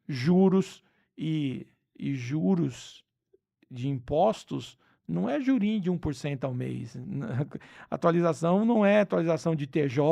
juros e juros de impostos não é jurinho de 1% ao mês. Atualização não é atualização de TJ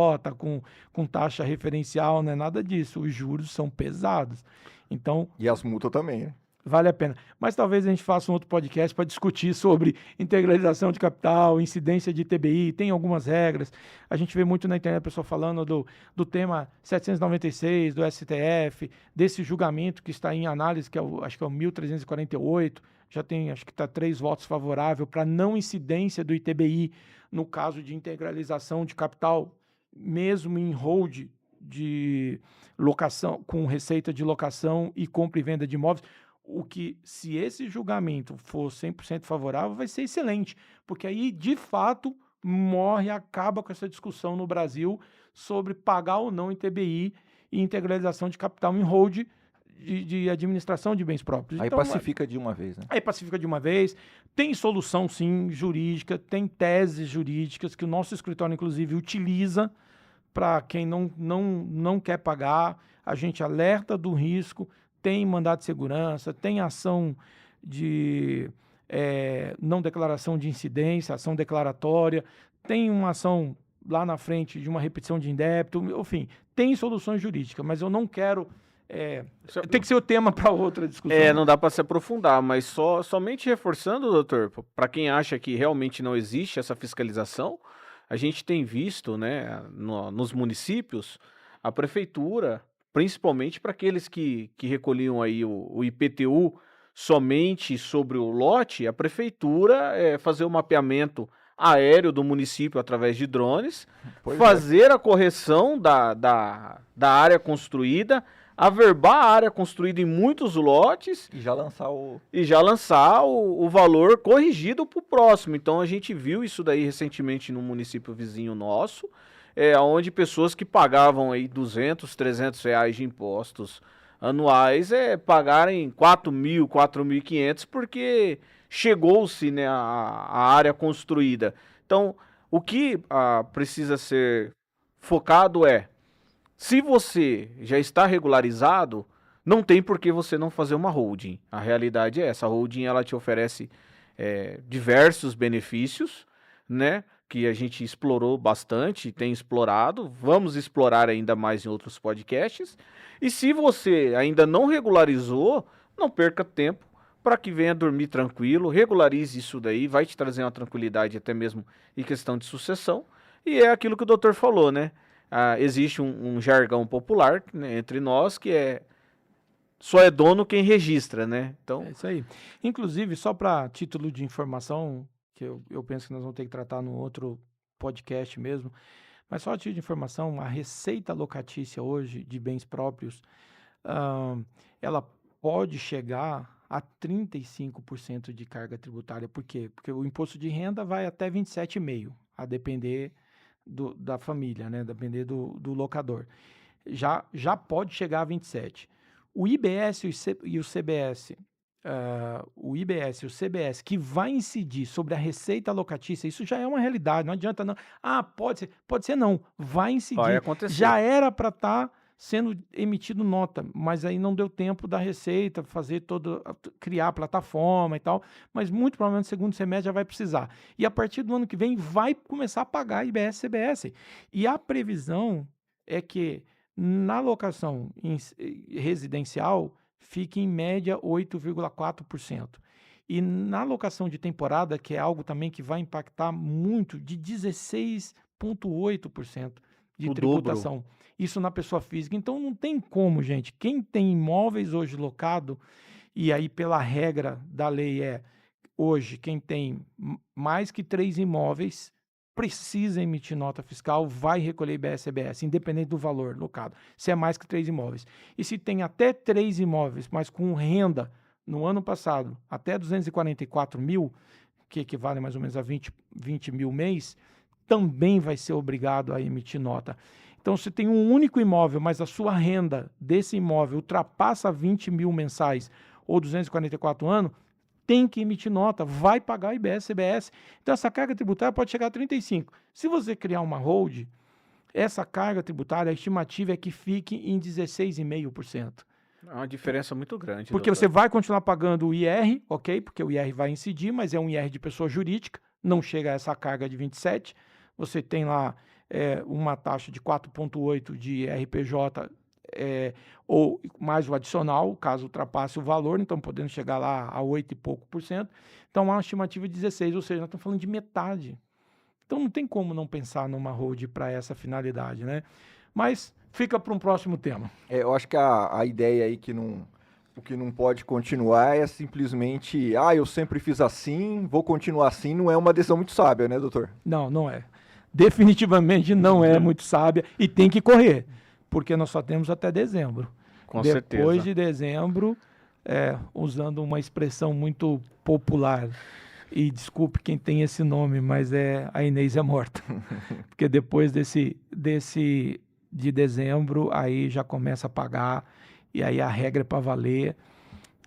com taxa referencial, não é nada disso. Os juros são pesados. Então, E as multas também, né? vale a pena. Mas talvez a gente faça um outro podcast para discutir sobre integralização de capital, incidência de ITBI, tem algumas regras. A gente vê muito na internet a pessoa falando do tema 796 do STF, desse julgamento que está em análise, que acho que é o 1348, já tem, acho que está 3 votos favoráveis para não incidência do ITBI no caso de integralização de capital, mesmo em hold de locação, com receita de locação e compra e venda de imóveis. O que, se esse julgamento for 100% favorável, vai ser excelente, porque aí, de fato, acaba com essa discussão no Brasil sobre pagar ou não ITBI e integralização de capital em hold de administração de bens próprios. Aí Então, pacifica de uma vez, né? Aí pacifica de uma vez. Tem solução, sim, jurídica, tem teses jurídicas que o nosso escritório, inclusive, utiliza para quem não quer pagar. A gente alerta do risco, tem mandado de segurança, tem ação de não declaração de incidência, ação declaratória, tem uma ação lá na frente de uma repetição de indébito, enfim, tem soluções jurídicas, mas eu não quero... tem que ser o tema para outra discussão. Não dá para se aprofundar, mas somente reforçando, doutor, para quem acha que realmente não existe essa fiscalização, a gente tem visto, né, nos municípios, a prefeitura, principalmente para aqueles que recolhiam aí o IPTU somente sobre o lote, a prefeitura fazer o mapeamento aéreo do município através de drones, fazer a correção da área construída, averbar a área construída em muitos lotes E já lançar o... o valor corrigido para o próximo. Então a gente viu isso daí recentemente no município vizinho nosso, onde pessoas que pagavam aí 200, 300 reais de impostos anuais pagarem 4 mil, 4.500 porque chegou-se, né, a área construída. Então o que precisa ser focado se você já está regularizado, não tem por que você não fazer uma holding. A realidade é essa. A holding ela te oferece diversos benefícios, né? Que a gente explorou bastante, tem explorado. Vamos explorar ainda mais em outros podcasts. E se você ainda não regularizou, não perca tempo para que venha dormir tranquilo. Regularize isso daí, vai te trazer uma tranquilidade até mesmo em questão de sucessão. E é aquilo que o doutor falou, né? Existe um jargão popular, né, entre nós que só é dono quem registra, né? Então, É isso aí. Inclusive, só para título de informação, que eu penso que nós vamos ter que tratar no outro podcast mesmo, mas só a título de informação, a receita locatícia hoje de bens próprios, ela pode chegar a 35% de carga tributária. Por quê? Porque o imposto de renda vai até 27,5%, a depender da família, né? Depender do locador. Já pode chegar a 27%. O IBS e o CBS, o IBS e o CBS, que vai incidir sobre a receita locatícia, isso já é uma realidade, não adianta não. Pode ser não, vai incidir. vai acontecer. Já era para estar sendo emitido nota, mas aí não deu tempo da Receita criar a plataforma e tal, mas muito provavelmente no segundo semestre já vai precisar. E a partir do ano que vem vai começar a pagar IBS e CBS. E a previsão é que na locação residencial fique em média 8,4%. E na locação de temporada, que é algo também que vai impactar muito, de 16,8% de tributação. Isso na pessoa física. Então não tem como, gente. Quem tem imóveis hoje locado, e aí pela regra da lei hoje, quem tem mais que 3 imóveis precisa emitir nota fiscal, vai recolher IBS e CBS, independente do valor locado, se é mais que 3 imóveis. E se tem até 3 imóveis, mas com renda no ano passado, até 244 mil, que equivale mais ou menos a 20 mil mês, também vai ser obrigado a emitir nota. Então, se tem um único imóvel, mas a sua renda desse imóvel ultrapassa 20 mil mensais ou 244 anos, tem que emitir nota, vai pagar IBS, CBS. Então, essa carga tributária pode chegar a 35%. Se você criar uma hold, essa carga tributária, a estimativa é que fique em 16,5%. É uma diferença muito grande. Porque doutor. você vai continuar pagando o IR, ok? Porque o IR vai incidir, mas é um IR de pessoa jurídica, não chega a essa carga de 27%. Você tem lá uma taxa de 4,8% de RPJ, ou mais o adicional, caso ultrapasse o valor, então podendo chegar lá a 8 e pouco por cento. Então há uma estimativa de 16%, ou seja, nós estamos falando de metade. Então não tem como não pensar numa hold para essa finalidade, né? Mas fica para um próximo tema. Eu acho que a ideia aí o que não pode continuar é simplesmente, eu sempre fiz assim, vou continuar assim, não é uma decisão muito sábia, né, doutor? Não, não é. Definitivamente não é muito sábia e tem que correr, porque nós só temos até dezembro. Com certeza. Depois de dezembro, usando uma expressão muito popular, e desculpe quem tem esse nome, mas a Inês é morta. Porque depois de dezembro, aí já começa a pagar, e aí a regra é para valer.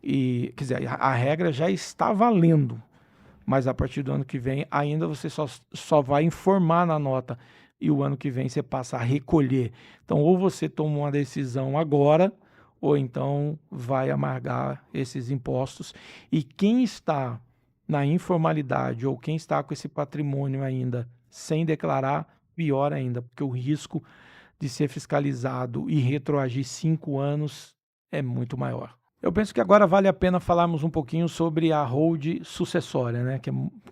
Quer dizer, a regra já está valendo, mas a partir do ano que vem, ainda você só vai informar na nota, e o ano que vem você passa a recolher. Então, ou você toma uma decisão agora, ou então vai amargar esses impostos. E quem está na informalidade, ou quem está com esse patrimônio ainda sem declarar, pior ainda, porque o risco de ser fiscalizado e retroagir 5 anos é muito maior. Eu penso que agora vale a pena falarmos um pouquinho sobre a hold sucessória, né?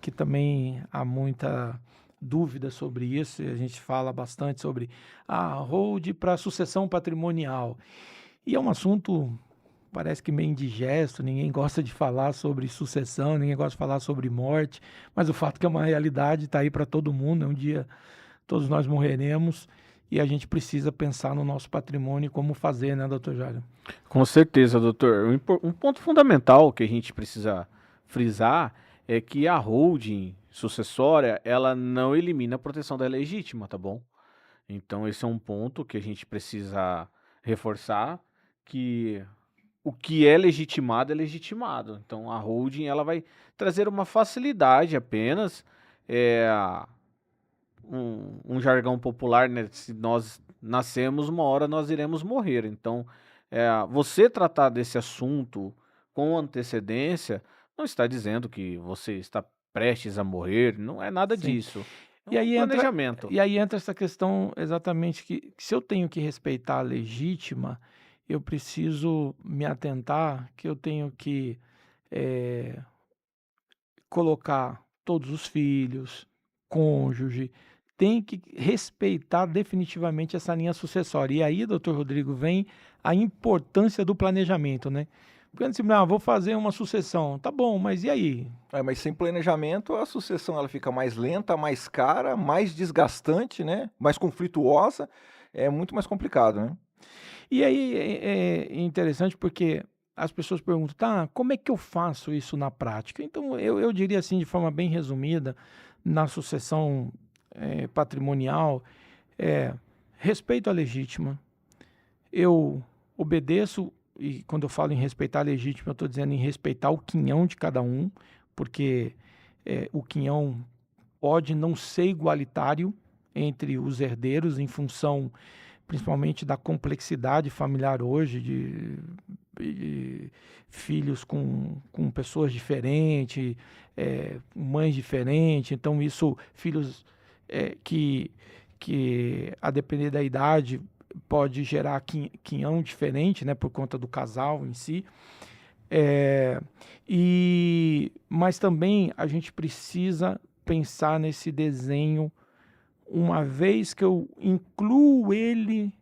Que também há muita dúvida sobre isso, e a gente fala bastante sobre a hold para sucessão patrimonial. E é um assunto, parece que meio indigesto, ninguém gosta de falar sobre sucessão, ninguém gosta de falar sobre morte, mas o fato é que é uma realidade, está aí para todo mundo, um dia todos nós morreremos, e a gente precisa pensar no nosso patrimônio e como fazer, né, doutor Jairo? Com certeza, doutor. Um ponto fundamental que a gente precisa frisar é que a holding sucessória, ela não elimina a proteção da legítima, tá bom? Então, esse é um ponto que a gente precisa reforçar, que o que é legitimado. Então, a holding, ela vai trazer uma facilidade apenas, é, um jargão popular, né? Se nós nascemos, uma hora nós iremos morrer. Então, você tratar desse assunto com antecedência não está dizendo que você está prestes a morrer, não é nada Sim. disso. É E um aí entra, planejamento. e aí entra essa questão exatamente que se eu tenho que respeitar a legítima, eu preciso me atentar que eu tenho que eh, colocar todos os filhos, cônjuge, tem que respeitar definitivamente essa linha sucessória. E aí, doutor Rodrigo, vem a importância do planejamento, né? Porque antes, vou fazer uma sucessão, tá bom, mas e aí? Mas sem planejamento, a sucessão ela fica mais lenta, mais cara, mais desgastante, né? Mais conflituosa, é muito mais complicado, né? E aí é interessante porque as pessoas perguntam, tá, como é que eu faço isso na prática? Então, eu diria assim, de forma bem resumida, na sucessão patrimonial, é respeito à legítima, eu obedeço, e quando eu falo em respeitar a legítima, eu estou dizendo em respeitar o quinhão de cada um, porque o quinhão pode não ser igualitário entre os herdeiros em função principalmente da complexidade familiar hoje, de filhos com pessoas diferentes, mães diferentes, então isso, filhos que a depender da idade pode gerar quinhão diferente, né, por conta do casal em si. Mas também a gente precisa pensar nesse desenho uma vez que eu incluo ele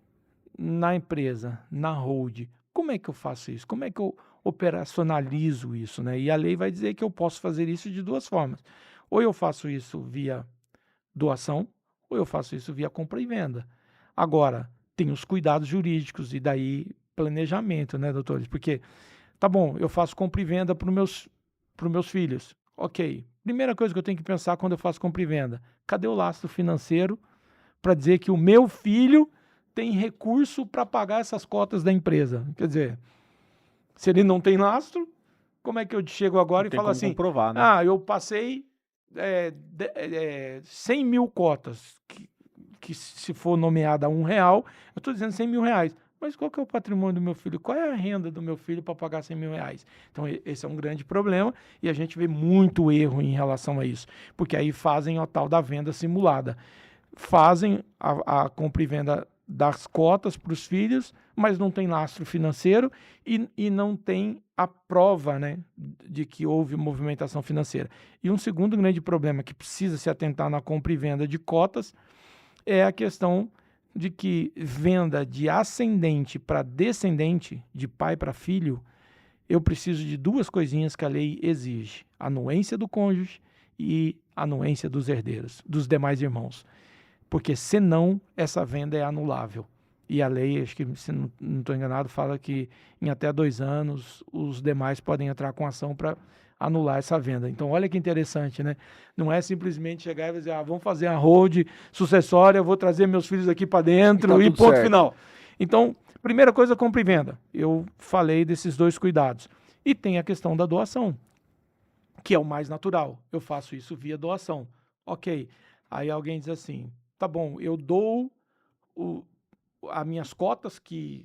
na empresa, na hold. Como é que eu faço isso? Como é que eu operacionalizo isso, né? E a lei vai dizer que eu posso fazer isso de duas formas. Ou eu faço isso via doação, ou eu faço isso via compra e venda. Agora, tem os cuidados jurídicos e daí planejamento, né, doutores? Porque, tá bom, eu faço compra e venda para os meus filhos. Ok. Primeira coisa que eu tenho que pensar quando eu faço compra e venda, cadê o lastro financeiro para dizer que o meu filho tem recurso para pagar essas cotas da empresa? Quer dizer, se ele não tem lastro, como é que eu chego agora Não e tem falo como assim, comprovar, né? eu passei 100 mil cotas, que se for nomeada a R$1, eu estou dizendo 100 mil reais. Mas qual que é o patrimônio do meu filho? Qual é a renda do meu filho para pagar 100 mil reais? Então, esse é um grande problema e a gente vê muito erro em relação a isso, porque aí fazem a tal da venda simulada. Fazem a compra e venda das cotas para os filhos, mas não tem lastro financeiro e não tem a prova, né, de que houve movimentação financeira. E um segundo grande problema que precisa se atentar na compra e venda de cotas é a questão de que venda de ascendente para descendente, de pai para filho, eu preciso de duas coisinhas que a lei exige: anuência do cônjuge e anuência dos herdeiros, dos demais irmãos. Porque senão essa venda é anulável. E a lei, acho que se não estou enganado, fala que em até 2 anos os demais podem entrar com ação para anular essa venda. Então, olha que interessante, né? Não é simplesmente chegar e dizer, vamos fazer a hold sucessória, vou trazer meus filhos aqui para dentro e ponto final. Então, primeira coisa, compra e venda. Eu falei desses dois cuidados. E tem a questão da doação, que é o mais natural. Eu faço isso via doação. Ok. Aí alguém diz assim, tá bom, eu dou as minhas cotas, que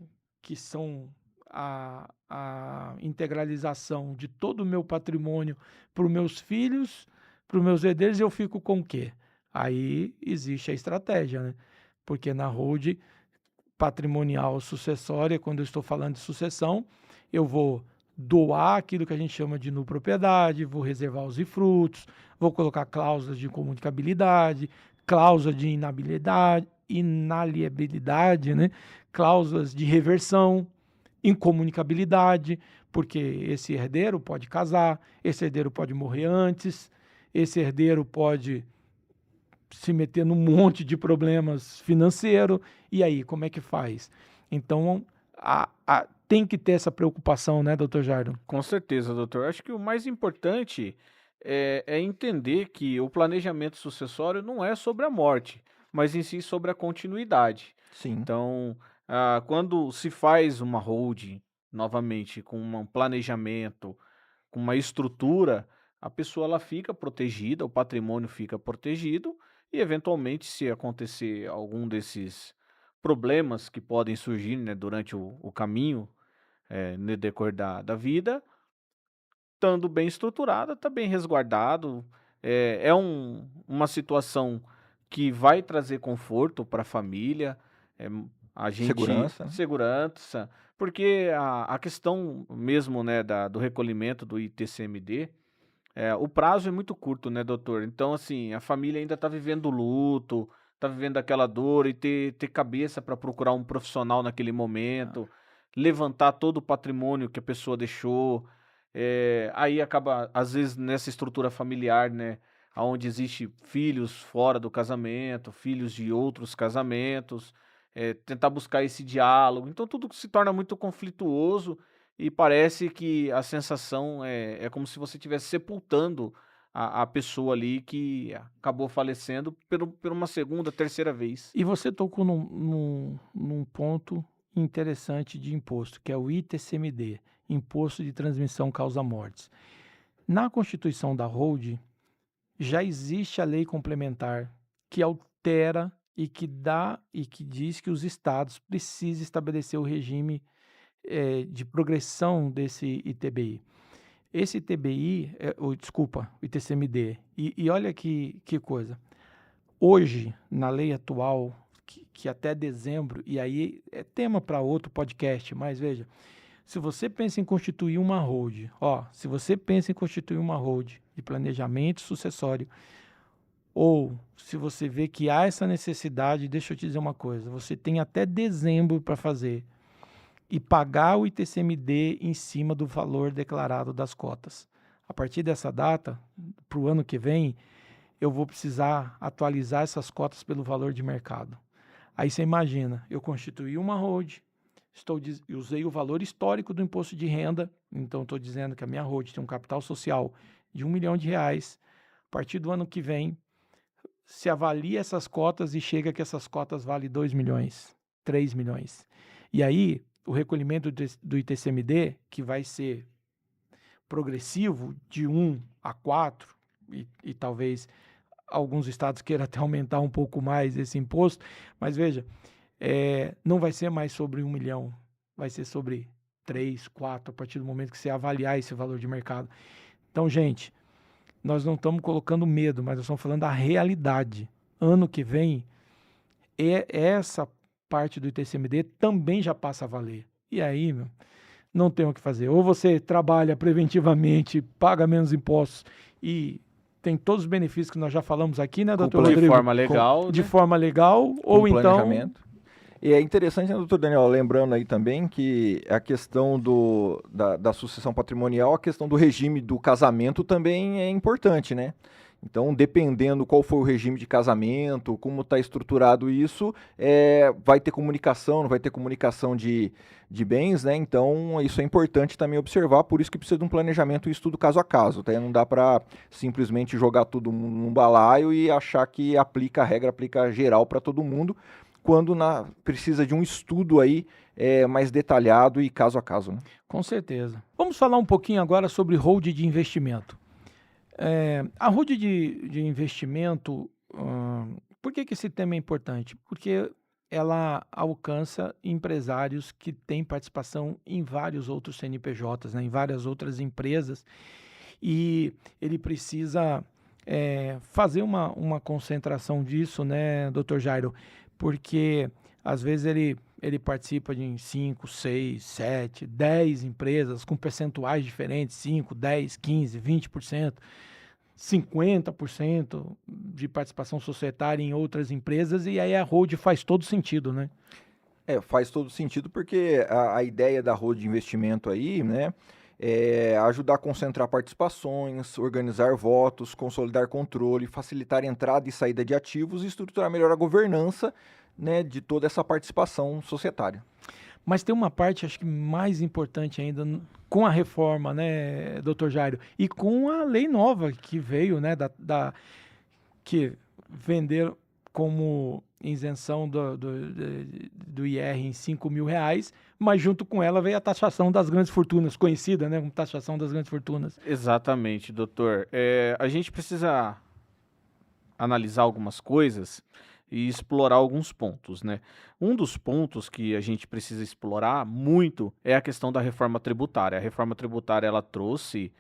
são a integralização de todo o meu patrimônio para os meus filhos, para os meus herdeiros, eu fico com o quê? Aí existe a estratégia, né? Porque na hold patrimonial sucessória, quando eu estou falando de sucessão, eu vou doar aquilo que a gente chama de propriedade, vou reservar os usufrutos, vou colocar cláusulas de comunicabilidade, cláusula de inaliabilidade, né? Cláusulas de reversão, incomunicabilidade, porque esse herdeiro pode casar, esse herdeiro pode morrer antes, esse herdeiro pode se meter num monte de problemas financeiros. E aí, como é que faz? Então, tem que ter essa preocupação, né, doutor Jairo? Com certeza, doutor. Acho que o mais importante é entender que o planejamento sucessório não é sobre a morte, mas em si sobre a continuidade. Sim. Então, quando se faz uma holding, novamente, com um planejamento, com uma estrutura, a pessoa ela fica protegida, o patrimônio fica protegido e, eventualmente, se acontecer algum desses problemas que podem surgir, né, durante o caminho, no decorrer da vida, estando bem estruturada, está bem resguardado. É uma situação que vai trazer conforto para a família, é, a gente Segurança, né? segurança, porque a questão mesmo, né, do recolhimento do ITCMD, o prazo é muito curto, né, doutor? Então, assim, a família ainda está vivendo luto, está vivendo aquela dor e ter cabeça para procurar um profissional naquele momento, levantar todo o patrimônio que a pessoa deixou. Aí acaba, às vezes, nessa estrutura familiar, né, onde existe filhos fora do casamento, filhos de outros casamentos, tentar buscar esse diálogo. Então, tudo se torna muito conflituoso e parece que a sensação é como se você estivesse sepultando a pessoa ali que acabou falecendo por uma segunda, terceira vez. E você tocou num ponto interessante de imposto, que é o ITCMD, Imposto de Transmissão Causa-Mortes. Na Constituição da Holding, já existe a lei complementar que altera e que diz que os estados precisam estabelecer o regime de progressão desse ITBI. Esse ITBI, o ITCMD, e olha que coisa. Hoje, na lei atual, que até dezembro, e aí é tema para outro podcast, mas veja, se você pensa em constituir uma holding, se você pensa em constituir uma holding de planejamento sucessório, ou se você vê que há essa necessidade, deixa eu te dizer uma coisa, você tem até dezembro para fazer e pagar o ITCMD em cima do valor declarado das cotas. A partir dessa data, para o ano que vem, eu vou precisar atualizar essas cotas pelo valor de mercado. Aí você imagina, eu constituí uma holding, usei o valor histórico do imposto de renda, então estou dizendo que a minha holding tem um capital social de R$1 milhão. A partir do ano que vem, se avalia essas cotas e chega que essas cotas valem 2 milhões, 3 milhões. E aí, o recolhimento do ITCMD, que vai ser progressivo de 1 a 4, e talvez alguns estados queiram até aumentar um pouco mais esse imposto, mas veja, não vai ser mais sobre 1 milhão, vai ser sobre 3, 4, a partir do momento que você avaliar esse valor de mercado. Então, gente, nós não estamos colocando medo, mas nós estamos falando da realidade. Ano que vem, essa parte do ITCMD também já passa a valer. E aí, não tem o que fazer. Ou você trabalha preventivamente, paga menos impostos e tem todos os benefícios que nós já falamos aqui, né, doutor Rodrigo? De forma legal. De forma legal, ou então... planejamento. E é interessante, né, doutor Daniel, lembrando aí também que a questão da sucessão patrimonial, a questão do regime do casamento também é importante, né? Então, dependendo qual foi o regime de casamento, como está estruturado isso, vai ter comunicação, não vai ter comunicação de bens, né? Então, isso é importante também observar, por isso que precisa de um planejamento e estudo caso a caso, tá? Não dá para simplesmente jogar tudo num balaio e achar que aplica a regra, aplica geral para todo mundo, quando precisa de um estudo aí mais detalhado e caso a caso, né? Com certeza. Vamos falar um pouquinho agora sobre holding de investimento. A holding de investimento, por que esse tema é importante? Porque ela alcança empresários que têm participação em vários outros CNPJs, né, em várias outras empresas, e ele precisa fazer uma concentração disso, né, doutor Jairo? Porque às vezes ele participa de 5, 6, 7, 10 empresas com percentuais diferentes, 5, 10, 15, 20%, 50% de participação societária em outras empresas, e aí a holding faz todo sentido, né? Faz todo sentido porque a ideia da holding de investimento aí, né, ajudar a concentrar participações, organizar votos, consolidar controle, facilitar a entrada e saída de ativos e estruturar melhor a governança, né, de toda essa participação societária. Mas tem uma parte, acho que mais importante ainda, com a reforma, né, doutor Jairo, e com a lei nova que veio, né, que venderam como isenção do IR em R$ 5.000, mas junto com ela veio a taxação das grandes fortunas, conhecida, né, como taxação das grandes fortunas. Exatamente, doutor. A gente precisa analisar algumas coisas e explorar alguns pontos, né? Um dos pontos que a gente precisa explorar muito é a questão da reforma tributária. A reforma tributária, ela trouxe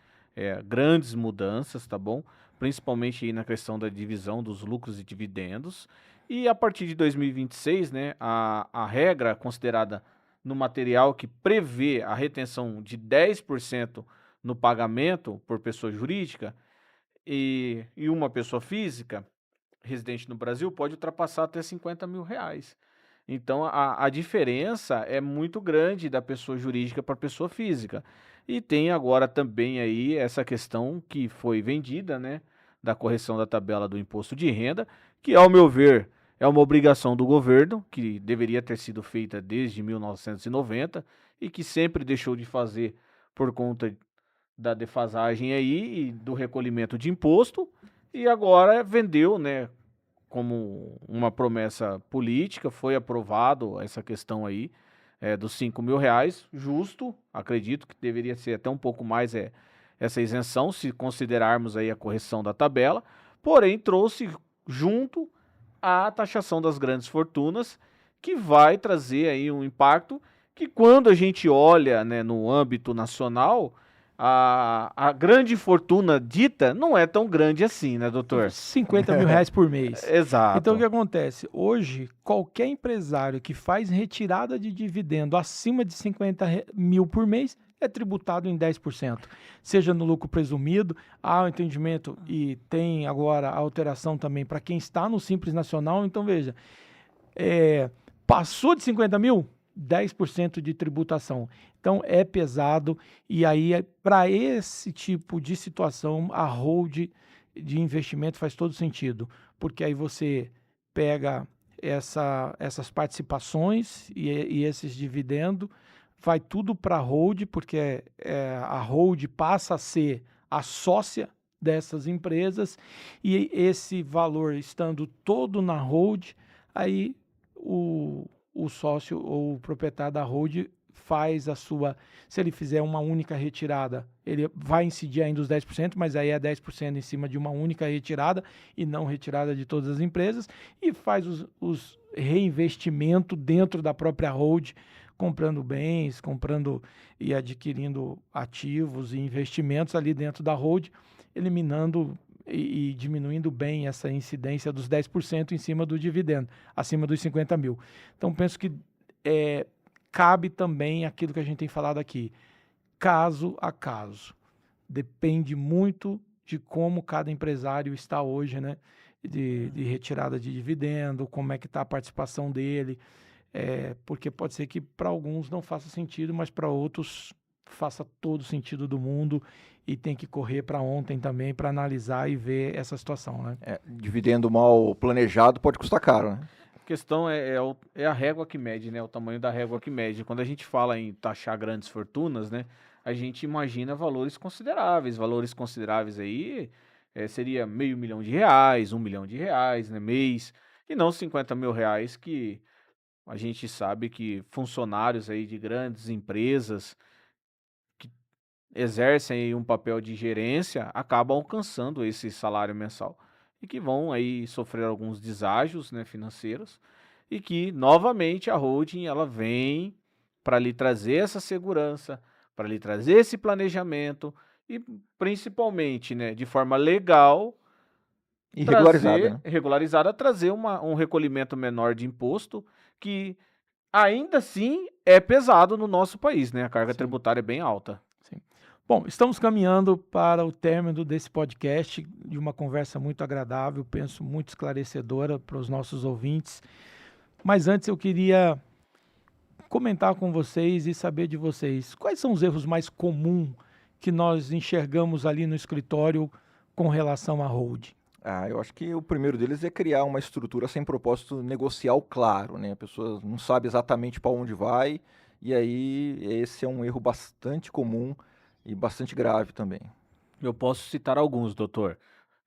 grandes mudanças, tá bom? Principalmente aí na questão da divisão dos lucros e dividendos. E a partir de 2026, né, a regra considerada no material que prevê a retenção de 10% no pagamento por pessoa jurídica e uma pessoa física residente no Brasil pode ultrapassar até R$ 50.000. Então a diferença é muito grande da pessoa jurídica para a pessoa física. E tem agora também aí essa questão que foi vendida, né, da correção da tabela do imposto de renda, que ao meu ver é uma obrigação do governo, que deveria ter sido feita desde 1990 e que sempre deixou de fazer por conta da defasagem aí e do recolhimento de imposto, e agora vendeu, né, como uma promessa política, foi aprovado essa questão aí dos R$ 5.000, justo, acredito que deveria ser até um pouco mais essa isenção, se considerarmos aí a correção da tabela, porém trouxe junto a taxação das grandes fortunas, que vai trazer aí um impacto que quando a gente olha, né, no âmbito nacional, a grande fortuna dita não é tão grande assim, né, doutor? R$ 50.000 por mês. Exato. Então, o que acontece? Hoje, qualquer empresário que faz retirada de dividendo acima de 50 mil por mês é tributado em 10%. Seja no lucro presumido, há o entendimento e tem agora a alteração também para quem está no Simples Nacional. Então, veja, passou de 50 mil, 10% de tributação. Então é pesado, e aí para esse tipo de situação a hold de investimento faz todo sentido, porque aí você pega essas participações e esses dividendos, vai tudo para a hold, porque a hold passa a ser a sócia dessas empresas, e esse valor estando todo na hold, aí o sócio ou o proprietário da hold faz se ele fizer uma única retirada, ele vai incidir ainda os 10%, mas aí é 10% em cima de uma única retirada e não retirada de todas as empresas, e faz os reinvestimentos dentro da própria hold, comprando bens, comprando e adquirindo ativos e investimentos ali dentro da hold, eliminando e diminuindo bem essa incidência dos 10% em cima do dividendo, acima dos 50 mil. Então, penso que cabe também aquilo que a gente tem falado aqui, caso a caso. Depende muito de como cada empresário está hoje, né? De retirada de dividendo, como é que está a participação dele, porque pode ser que para alguns não faça sentido, mas para outros faça todo sentido do mundo, e tem que correr para ontem também para analisar e ver essa situação, né? Dividendo mal planejado pode custar caro, né? A questão é a régua que mede, né? O tamanho da régua que mede. Quando a gente fala em taxar grandes fortunas, né? A gente imagina valores consideráveis. Valores consideráveis aí seria R$ 500.000, R$ 1 milhão, né? Mês. E não R$ 50.000, que a gente sabe que funcionários aí de grandes empresas que exercem aí um papel de gerência acabam alcançando esse salário mensal. E que vão aí sofrer alguns deságios, né, financeiros, e que, novamente, a holding ela vem para lhe trazer essa segurança, para lhe trazer esse planejamento e, principalmente, né, de forma legal E regularizada, né? regularizada, trazer um recolhimento menor de imposto, que ainda assim é pesado no nosso país, né? A carga tributária é bem alta. Sim. Bom, estamos caminhando para o término desse podcast, de uma conversa muito agradável, penso muito esclarecedora para os nossos ouvintes. Mas antes eu queria comentar com vocês e saber de vocês. Quais são os erros mais comuns que nós enxergamos ali no escritório com relação à holding? Eu acho que o primeiro deles é criar uma estrutura sem propósito negocial claro, né? A pessoa não sabe exatamente para onde vai, e aí esse é um erro bastante comum e bastante grave também. Eu posso citar alguns, doutor.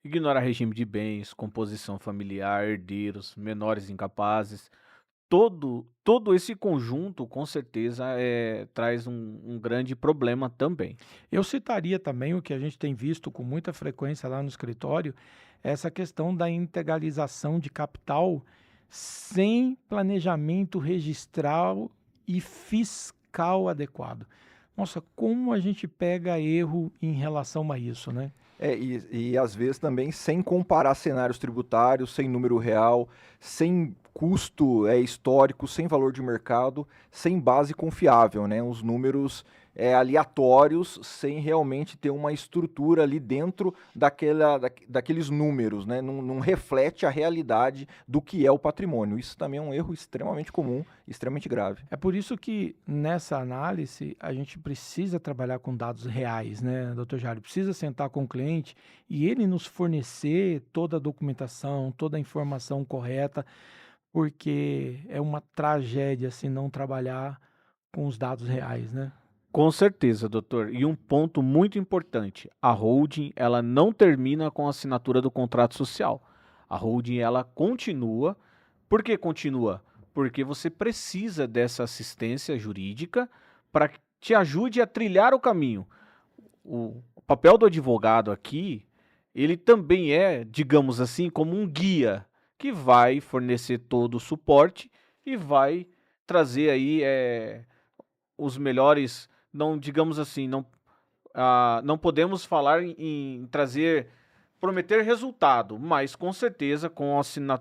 Ignora regime de bens, composição familiar, herdeiros, menores incapazes. Todo esse conjunto, com certeza, traz um grande problema também. Eu citaria também o que a gente tem visto com muita frequência lá no escritório, essa questão da integralização de capital sem planejamento registral e fiscal adequado. Nossa, como a gente pega erro em relação a isso, né? E às vezes também sem comparar cenários tributários, sem número real, sem custo histórico, sem valor de mercado, sem base confiável, né? Os números aleatórios, sem realmente ter uma estrutura ali dentro daqueles números, né? Não reflete a realidade do que é o patrimônio. Isso também é um erro extremamente comum, extremamente grave. É por isso que nessa análise a gente precisa trabalhar com dados reais, né, doutor Jário? Precisa sentar com o cliente e ele nos fornecer toda a documentação, toda a informação correta, porque é uma tragédia se não trabalhar com os dados reais, né? Com certeza, doutor. E um ponto muito importante, a holding, ela não termina com a assinatura do contrato social. A holding, ela continua. Por que continua? Porque você precisa dessa assistência jurídica para que te ajude a trilhar o caminho. O papel do advogado aqui, ele também é, digamos assim, como um guia que vai fornecer todo o suporte e vai trazer aí os melhores, não, digamos assim, não podemos falar em trazer, prometer resultado, mas com certeza com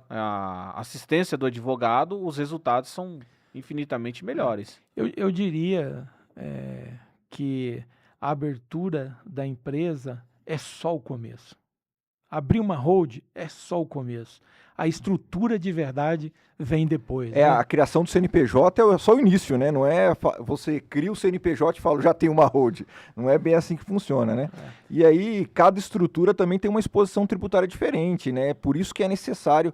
a assistência do advogado, os resultados são infinitamente melhores. Eu diria que a abertura da empresa é só o começo. Abrir uma hold é só o começo. A estrutura de verdade vem depois. Né? A criação do CNPJ é só o início, né? Não é você cria o CNPJ e fala, já tem uma hold. Não é bem assim que funciona, né? E aí, cada estrutura também tem uma exposição tributária diferente, né? Por isso que é necessário,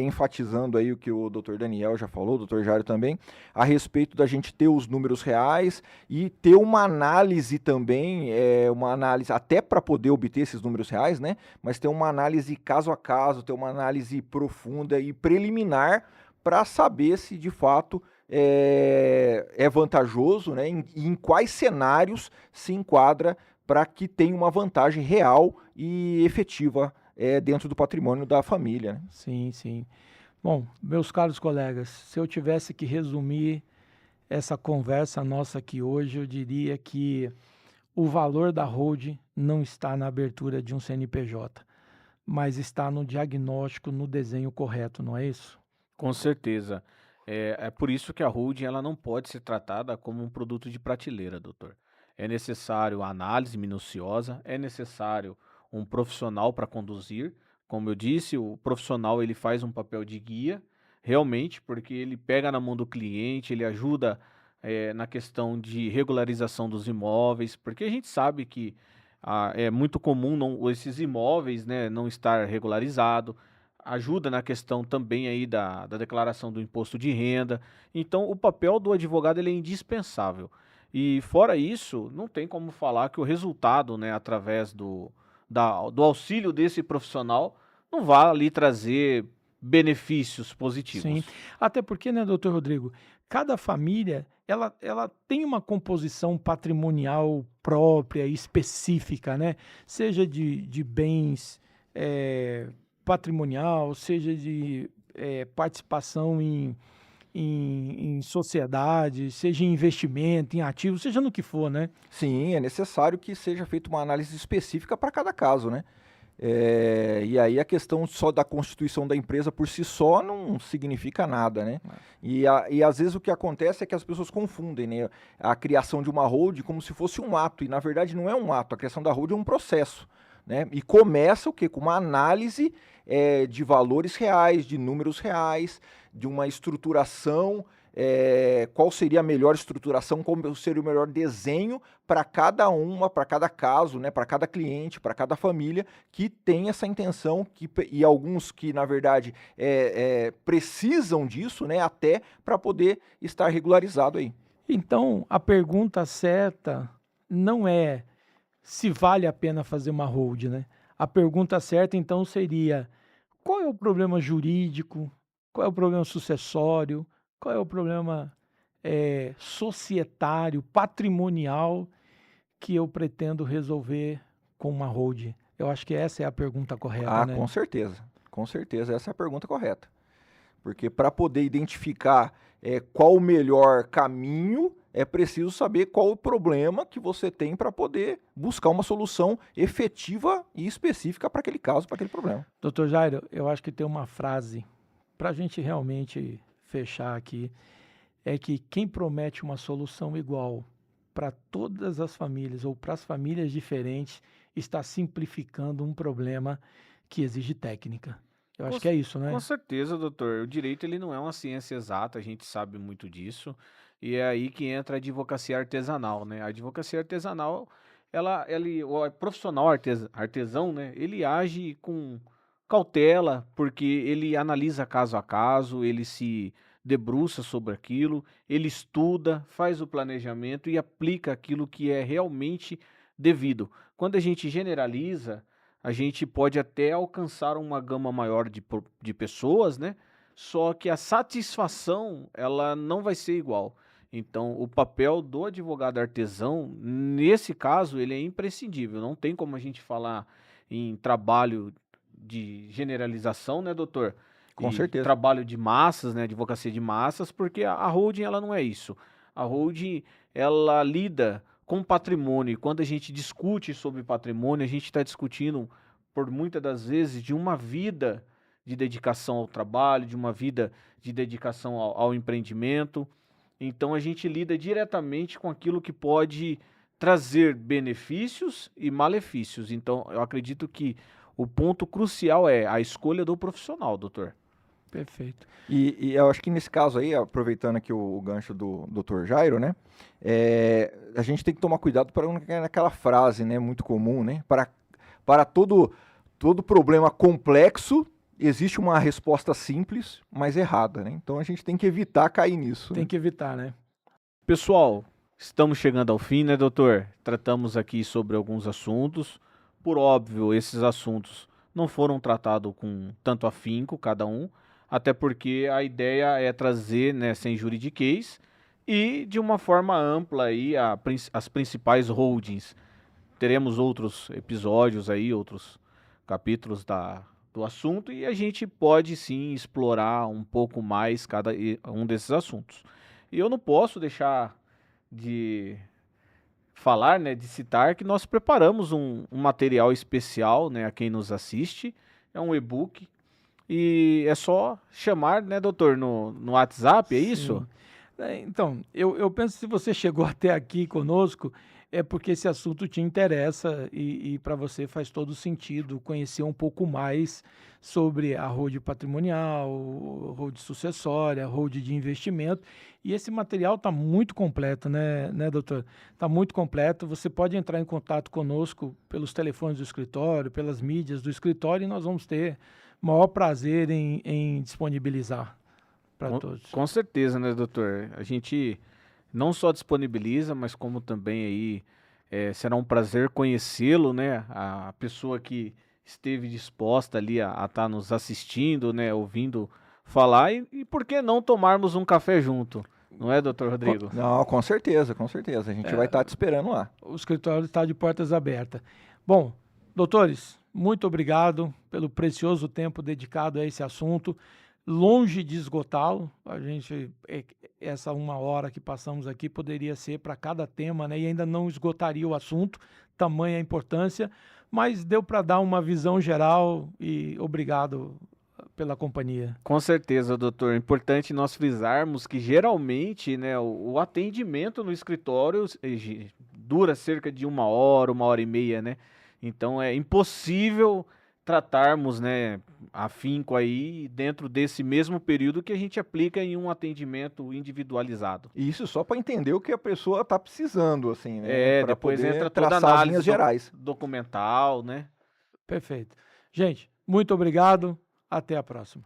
enfatizando aí o que o Dr. Daniel já falou, o Dr. Jário também, a respeito da gente ter os números reais e ter uma análise também, uma análise até para poder obter esses números reais, né? Mas ter uma análise caso a caso, ter uma análise profunda e preliminar para saber se de fato é vantajoso, né? Em quais cenários se enquadra para que tenha uma vantagem real e efetiva dentro do patrimônio da família. Né? Sim, sim. Bom, meus caros colegas, se eu tivesse que resumir essa conversa nossa aqui hoje, eu diria que o valor da holding não está na abertura de um CNPJ, mas está no diagnóstico, no desenho correto, não é isso? Com certeza. É por isso que a holding ela não pode ser tratada como um produto de prateleira, doutor. É necessário análise minuciosa, é necessário um profissional para conduzir. Como eu disse, o profissional ele faz um papel de guia, realmente, porque ele pega na mão do cliente, ele ajuda na questão de regularização dos imóveis, porque a gente sabe que é muito comum esses imóveis, né, não estar regularizado. Ajuda na questão também aí da declaração do imposto de renda. Então, o papel do advogado ele é indispensável. E fora isso, não tem como falar que o resultado, né, através do auxílio desse profissional, não vai lhe trazer benefícios positivos. Sim, até porque, né, doutor Rodrigo, cada família, ela tem uma composição patrimonial própria, específica, né? Seja de bens patrimonial, seja de participação em sociedade, seja em investimento, em ativos, seja no que for, né? Sim, é necessário que seja feita uma análise específica para cada caso, né? E aí a questão só da constituição da empresa por si só não significa nada, né? E às vezes o que acontece é que as pessoas confundem, né, a criação de uma hold como se fosse um ato, e na verdade não é um ato, a criação da hold é um processo, né? E começa o quê? Com uma análise de valores reais, de números reais, de uma estruturação qual seria a melhor estruturação, como seria o melhor desenho para cada caso, né, para cada cliente, para cada família que tem essa intenção, e alguns que, na verdade, precisam disso, né, até para poder estar regularizado aí. Então, a pergunta certa não é se vale a pena fazer uma hold, né? A pergunta certa, então, seria: qual é o problema jurídico? Qual é o problema sucessório? Qual é o problema societário, patrimonial que eu pretendo resolver com uma hold? Eu acho que essa é a pergunta correta, né? Com certeza, essa é a pergunta correta. Porque para poder identificar qual o melhor caminho, é preciso saber qual o problema que você tem para poder buscar uma solução efetiva e específica para aquele caso, para aquele problema. Doutor Jairo, eu acho que tem uma frase para a gente realmente fechar aqui, é que quem promete uma solução igual para todas as famílias ou para as famílias diferentes está simplificando um problema que exige técnica. Eu acho que é isso, né? Com certeza, doutor. O direito ele não é uma ciência exata, a gente sabe muito disso. E é aí que entra a advocacia artesanal, né? A advocacia artesanal, o profissional artesão, né? Ele age com cautela, porque ele analisa caso a caso, ele se debruça sobre aquilo, ele estuda, faz o planejamento e aplica aquilo que é realmente devido. Quando a gente generaliza, a gente pode até alcançar uma gama maior de pessoas, né? Só que a satisfação, ela não vai ser igual. Então, o papel do advogado artesão, nesse caso, ele é imprescindível. Não tem como a gente falar em trabalho de generalização, né, doutor? Com E certeza. trabalho de massas, né, advocacia de massas, porque a holding, ela não é isso. A holding, ela lida com patrimônio. E quando a gente discute sobre patrimônio, a gente está discutindo, por muitas das vezes, de uma vida de dedicação ao trabalho, de uma vida de dedicação ao empreendimento. Então, a gente lida diretamente com aquilo que pode trazer benefícios e malefícios. Então, eu acredito que o ponto crucial é a escolha do profissional, doutor. Perfeito. E eu acho que nesse caso aí, aproveitando aqui o gancho do Dr. Jairo, né? A gente tem que tomar cuidado para não cair naquela frase, né, muito comum, né? Para todo problema complexo, existe uma resposta simples, mas errada, né? Então a gente tem que evitar cair nisso. Tem que evitar, né? Pessoal, estamos chegando ao fim, né, doutor? Tratamos aqui sobre alguns assuntos. Por óbvio, esses assuntos não foram tratados com tanto afinco, cada um, até porque a ideia é trazer, né, sem juridiquês e de uma forma ampla aí as principais holdings. Teremos outros episódios aí, outros capítulos do assunto, e a gente pode sim explorar um pouco mais cada um desses assuntos. E eu não posso deixar de falar, né, de citar que nós preparamos um material especial, né, a quem nos assiste. É um e-book e é só chamar, né, doutor, no WhatsApp, é isso? Então, eu penso que se você chegou até aqui conosco, é porque esse assunto te interessa e para você faz todo sentido conhecer um pouco mais sobre a holding patrimonial, holding sucessória, holding de investimento. E esse material está muito completo, né, doutor? Está muito completo. Você pode entrar em contato conosco pelos telefones do escritório, pelas mídias do escritório, e nós vamos ter maior prazer em disponibilizar para todos. Com certeza, né, doutor? A gente não só disponibiliza, mas como também aí será um prazer conhecê-lo, né? A pessoa que esteve disposta ali a estar nos assistindo, né? Ouvindo falar e por que não tomarmos um café junto? Não é, doutor Rodrigo? Não, com certeza, com certeza. A gente vai estar te esperando lá. O escritório está de portas abertas. Bom, doutores, muito obrigado pelo precioso tempo dedicado a esse assunto. Longe de esgotá-lo, a gente, essa 1 hora que passamos aqui poderia ser para cada tema, né? E ainda não esgotaria o assunto, tamanha a importância, mas deu para dar uma visão geral e obrigado pela companhia. Com certeza, doutor. É importante nós frisarmos que geralmente, né, o atendimento no escritório dura cerca de 1 hora, 1 hora e meia, né? Então é impossível tratarmos, né, afinco aí dentro desse mesmo período que a gente aplica em um atendimento individualizado. E isso só para entender o que a pessoa está precisando, assim, né? Para Depois poder entra toda a traçar as análise linhas gerais. documental, né? Perfeito. Gente, muito obrigado. Até a próxima.